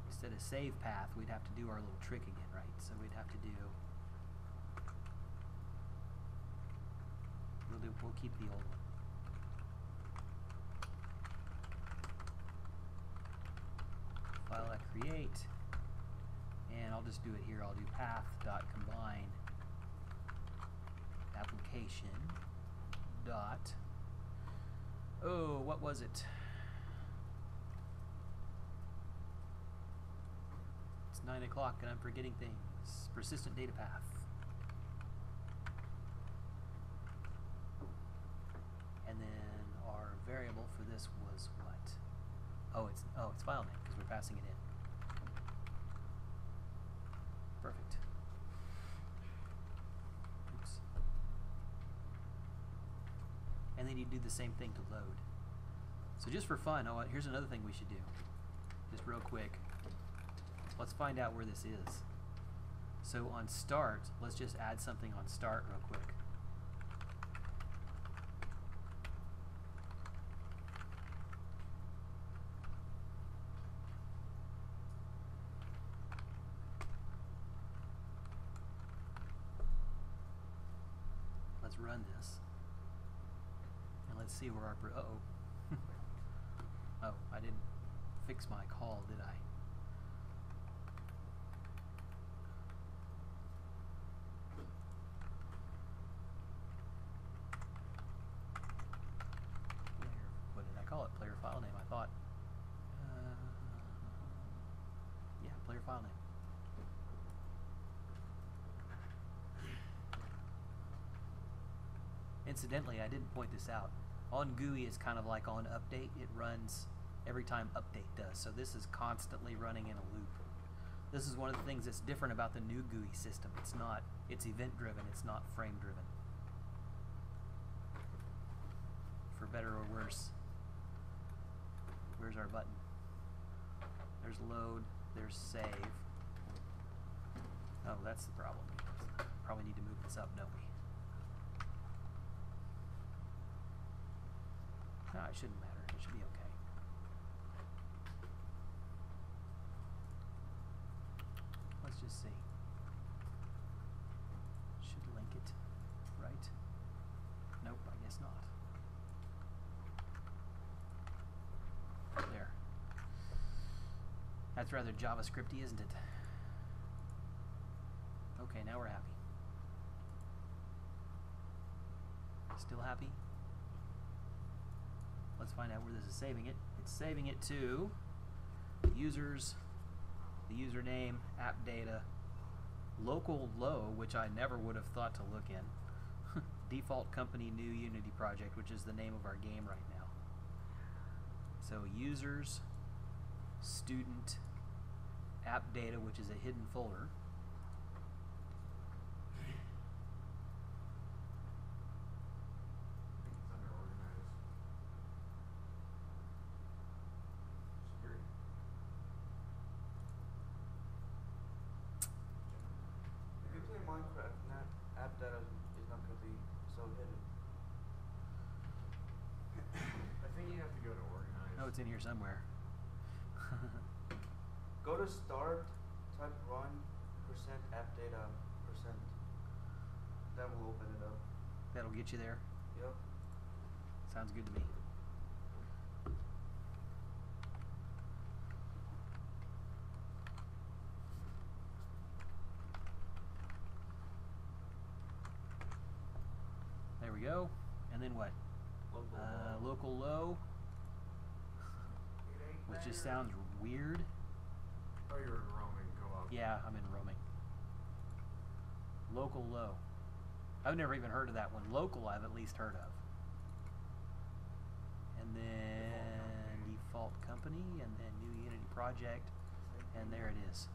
instead of save path, we'd have to do our little trick again, right? So we'd have to do, we'll keep the old one. File at create, and I'll just do it here. I'll do path.combine application dot, oh, what was it? It's 9 o'clock and I'm forgetting things. Persistent data path. And then our variable for this was what? Oh, it's file name because we're passing it in. Perfect. Oops. And then you do the same thing to load. So just for fun, oh, here's another thing we should do. Just real quick. Let's find out where this is. So on start, let's just add something on start real quick. Let's run this. And let's see where our, uh-oh. Oh, I didn't fix my call, did I? What did I call it? Player file name, I thought. Yeah, player file name. Incidentally, I didn't point this out. On GUI, it's kind of like on update. It runs every time update does. So this is constantly running in a loop. This is one of the things that's different about the new GUI system. It's event driven, it's not frame driven. For better or worse. Where's our button? There's load, there's save. Oh, that's the problem. Probably need to move this up, don't we? No, it shouldn't matter. It should be okay. Let's just see. Should link it, right? Nope, I guess not. There. That's rather JavaScripty, isn't it? Okay, now we're happy. Still happy? Let's find out where this is saving it. It's saving it to users, the username, app data, local low, which I never would have thought to look in, default company new Unity project, which is the name of our game right now. So users, student, app data, which is a hidden folder. I think it's under organized. Security. If you play Minecraft, app data is not gonna be so hidden. I think you have to go to organized. Oh, it's in here somewhere. Go to start, type run, %app data, %. That will open it up. That'll get you there. Yep. Sounds good to me. There we go. And then what? Local low, It ain't which just there. sounds weird. Oh, you're in roaming. Go up. Yeah, I'm in roaming. Local low. I've never even heard of that one. Local, I've at least heard of. And then default company, and then new Unity project, and there it is.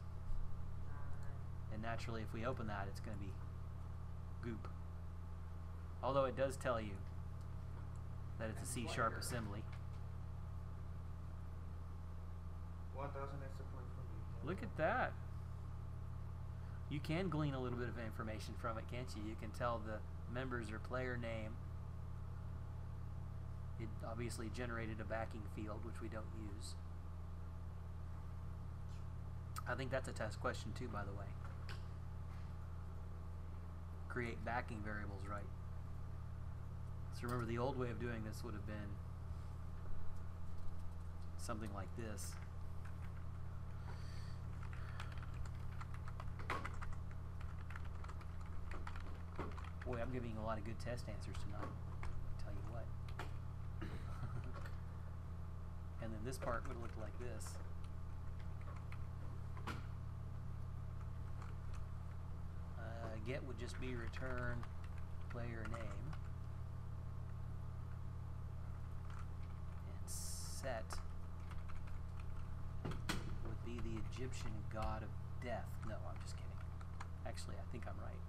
And naturally, if we open that, it's going to be goop. Although it does tell you that it's a C# assembly. 1,000 extra points for me. Look at that. You can glean a little bit of information from it, can't you? You can tell the members or player name. It obviously generated a backing field, which we don't use. I think that's a test question too, by the way. Create backing variables, right? So remember, the old way of doing this would have been something like this. Boy, I'm giving a lot of good test answers tonight. I'll tell you what. And then this part would look like this. Get would just be return player name. And set would be the Egyptian god of death. No, I'm just kidding. Actually, I think I'm right.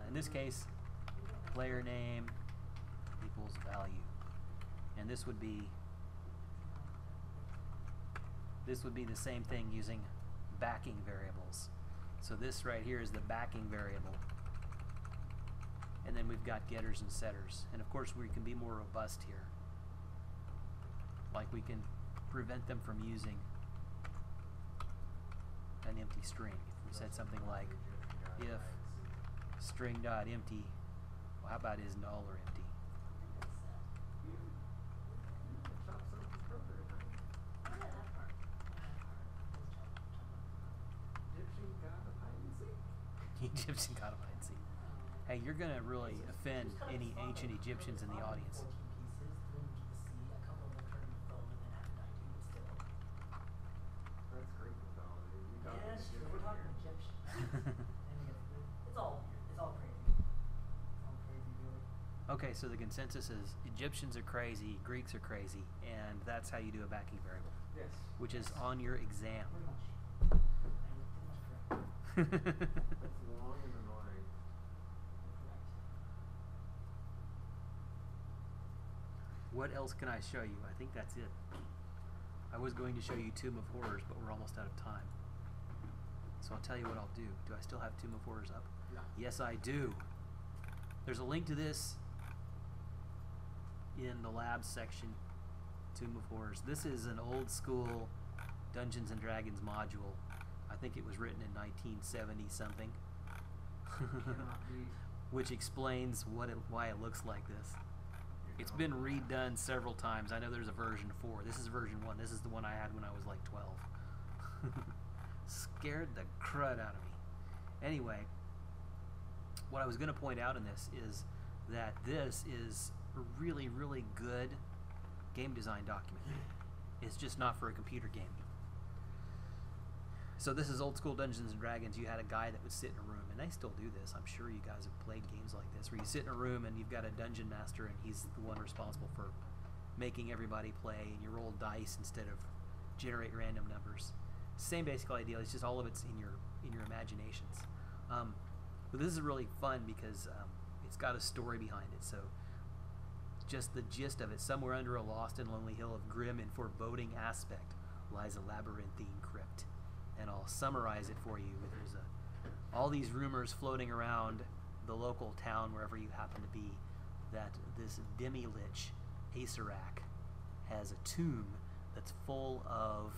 In this case, player name equals value. And this would be the same thing using backing variables. So this right here is the backing variable. And then we've got getters and setters. And of course we can be more robust here. Like we can prevent them from using an empty string. If we said something like if string.empty, well, how about is null or empty? Egyptian god of hide and seek. Hey, you're gonna really offend any ancient Egyptians in the audience. That's great mythology. You got Yes, the we're talking Egyptian Egyptian. It's all weird. It's all crazy. It's all crazy, really. Okay, so the consensus is Egyptians are crazy, Greeks are crazy, and that's how you do a backing variable, Yes. which is on your exam. Pretty much. That's long and annoying. Correct. What else can I show you? I think that's it. I was going to show you Tomb of Horrors, but we're almost out of time. So I'll tell you what I'll do. Do I still have Tomb of Horrors up? Yeah. Yes, I do. There's a link to this in the labs section, Tomb of Horrors. This is an old school Dungeons and Dragons module. I think it was written in 1970 something. Cannot be. Which explains why it looks like this. It's been redone several times. I know there's a version 4. This is version 1. This is the one I had when I was like 12. Scared the crud out of me. Anyway, what I was going to point out in this is that this is a really, really good game design document. It's just not for a computer game. So this is old school Dungeons and Dragons. You had a guy that would sit in a room, and they still do this. I'm sure you guys have played games like this, where you sit in a room and you've got a dungeon master, and he's the one responsible for making everybody play, and you roll dice instead of generate random numbers. Same basic idea. It's just all of it's in your imaginations. But this is really fun because it's got a story behind it. So just the gist of it: somewhere under a lost and lonely hill of grim and foreboding aspect lies a labyrinthine crypt. And I'll summarize it for you. There's all these rumors floating around the local town, wherever you happen to be, that this demi-lich, Asarak, has a tomb that's full of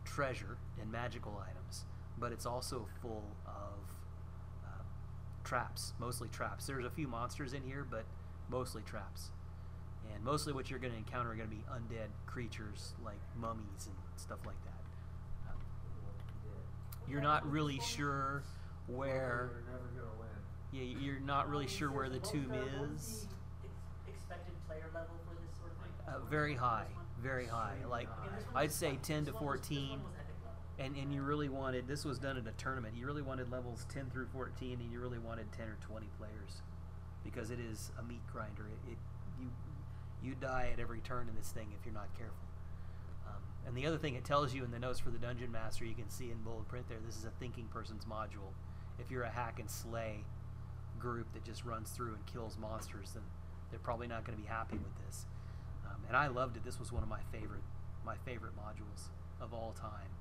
treasure and magical items, but it's also full of traps, mostly traps. There's a few monsters in here, but mostly traps. And mostly what you're going to encounter are going to be undead creatures like mummies and stuff like that. You're not really sure where. We're never gonna win. Yeah, you're not really sure where the tomb is. Expected player level for this sort of thing? Very high, This one? very high. Like Okay, this one I'd was say fun. 10 to This one was 14. epic level. And you really wanted, this was done at a tournament, you really wanted levels 10 through 14, and you really wanted 10 or 20 players, because it is a meat grinder. You die at every turn in this thing if you're not careful. And the other thing it tells you in the notes for the Dungeon Master, you can see in bold print there, this is a thinking person's module. If you're a hack and slay group that just runs through and kills monsters, then they're probably not going to be happy with this. And I loved it. This was one of my favorite modules of all time.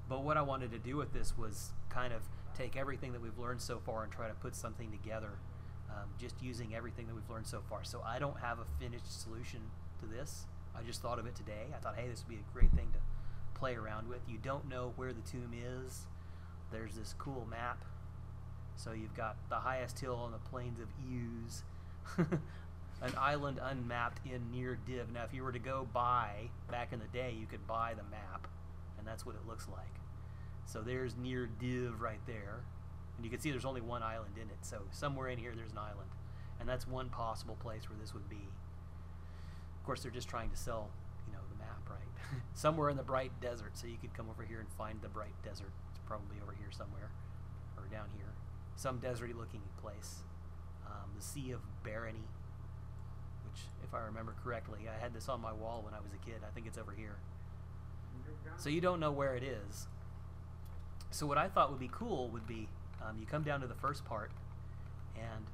But what I wanted to do with this was kind of take everything that we've learned so far and try to put something together, just using everything that we've learned so far. So I don't have a finished solution to this. I just thought of it today. I thought, hey, this would be a great thing to play around with. You don't know where the tomb is. There's this cool map. So you've got the highest hill on the plains of Uz, an island unmapped in Near Div. Now, if you were to go buy, back in the day, you could buy the map, and that's what it looks like. So there's Near Div right there, and you can see there's only one island in it. So somewhere in here, there's an island, and that's one possible place where this would be. Of course, they're just trying to sell, the map, right? Somewhere in the Bright Desert, so you could come over here and find the Bright Desert. It's probably over here somewhere, or down here. Some deserty-looking place. The Sea of Barony, which, if I remember correctly, I had this on my wall when I was a kid. I think it's over here. So you don't know where it is. So what I thought would be cool would be, you come down to the first part, and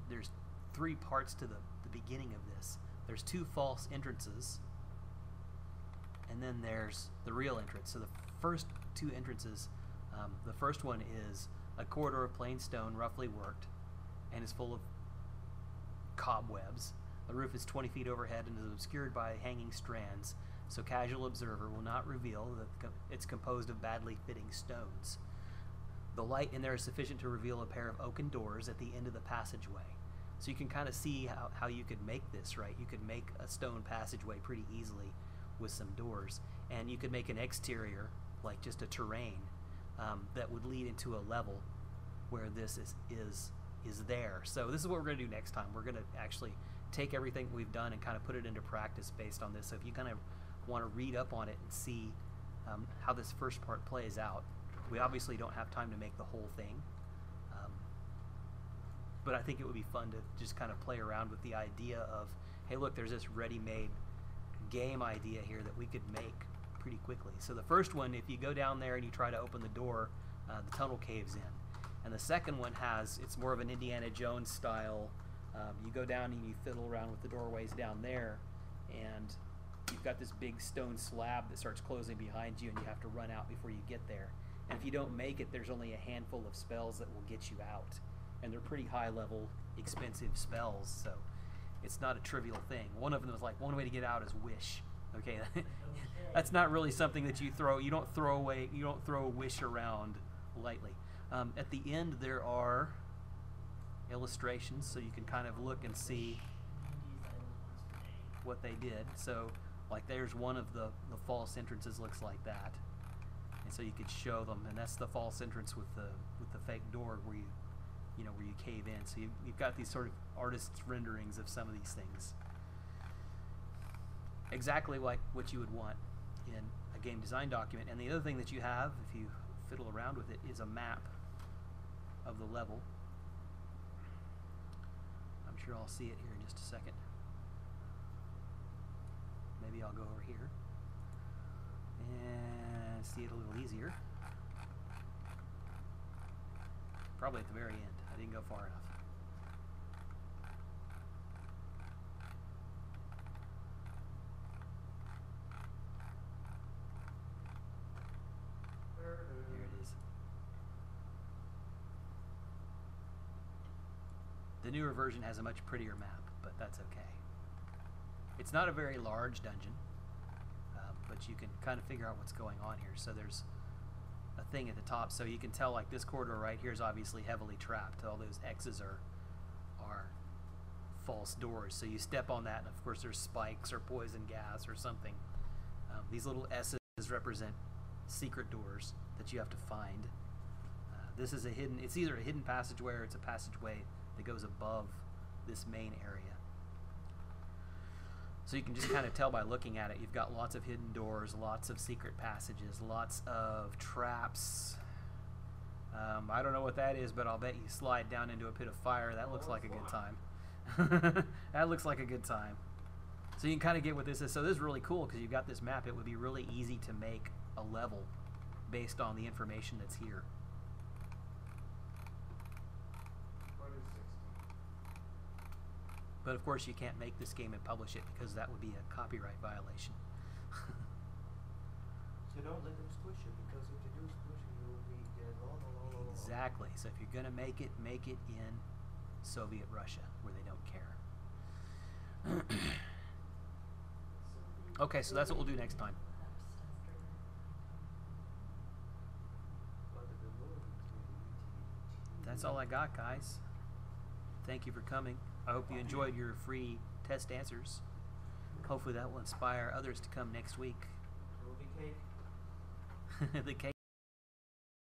there's 3 parts to the beginning of this. There's 2 false entrances, and then there's the real entrance. So the first 2 entrances, the first one is a corridor of plain stone, roughly worked, and is full of cobwebs. The roof is 20 feet overhead and is obscured by hanging strands, so casual observer will not reveal that it's composed of badly fitting stones. The light in there is sufficient to reveal a pair of oaken doors at the end of the passageway. So you can kind of see how you could make this, right? You could make a stone passageway pretty easily with some doors, and you could make an exterior, like just a terrain, that would lead into a level where this is there. So this is what we're going to do next time. We're going to actually take everything we've done and kind of put it into practice based on this. So if you kind of want to read up on it and see how this first part plays out, we obviously don't have time to make the whole thing. but I think it would be fun to just kind of play around with the idea of, hey, look, there's this ready-made game idea here that we could make pretty quickly. So the first one, if you go down there and you try to open the door, the tunnel caves in. And the second one it's more of an Indiana Jones style. You go down and you fiddle around with the doorways down there, and you've got this big stone slab that starts closing behind you, and you have to run out before you get there. And if you don't make it, there's only a handful of spells that will get you out. And they're pretty high-level, expensive spells, so it's not a trivial thing. One of them is like, one way to get out is wish. Okay, that's not really something that you don't throw a wish around lightly. At the end, there are illustrations, so you can kind of look and see what they did. So, like, there's one of the false entrances looks like that, and so you could show them, and that's the false entrance with the fake door where you cave in. So you've got these sort of artists' renderings of some of these things, exactly like what you would want in a game design document. And the other thing that you have, if you fiddle around with it, is a map of the level. I'm sure I'll see it here in just a second. Maybe I'll go over here and see it a little easier. Probably at the very end. I didn't go far enough. Here it is. The newer version has a much prettier map, but that's okay. It's not a very large dungeon, but you can kind of figure out what's going on here. So there's a thing at the top, so you can tell, like, this corridor right here is obviously heavily trapped. All those X's are false doors. So you step on that, and of course there's spikes or poison gas or something. These little S's represent secret doors that you have to find. This is it's either a hidden passageway or it's a passageway that goes above this main area. So you can just kind of tell by looking at it. You've got lots of hidden doors, lots of secret passages, lots of traps. I don't know what that is, but I'll bet you slide down into a pit of fire. That looks like a good time. That looks like a good time. So you can kind of get what this is. So this is really cool because you've got this map. It would be really easy to make a level based on the information that's here. What is 16? But of course you can't make this game and publish it because that would be a copyright violation. So don't let them squish it, because if they do squish it, you will be dead. Exactly. So if you're going to make it in Soviet Russia, where they don't care. Okay, so that's what we'll do next time. That's all I got, guys. Thank you for coming. I hope you enjoyed your free test answers. Hopefully that will inspire others to come next week. Movie cake. The cake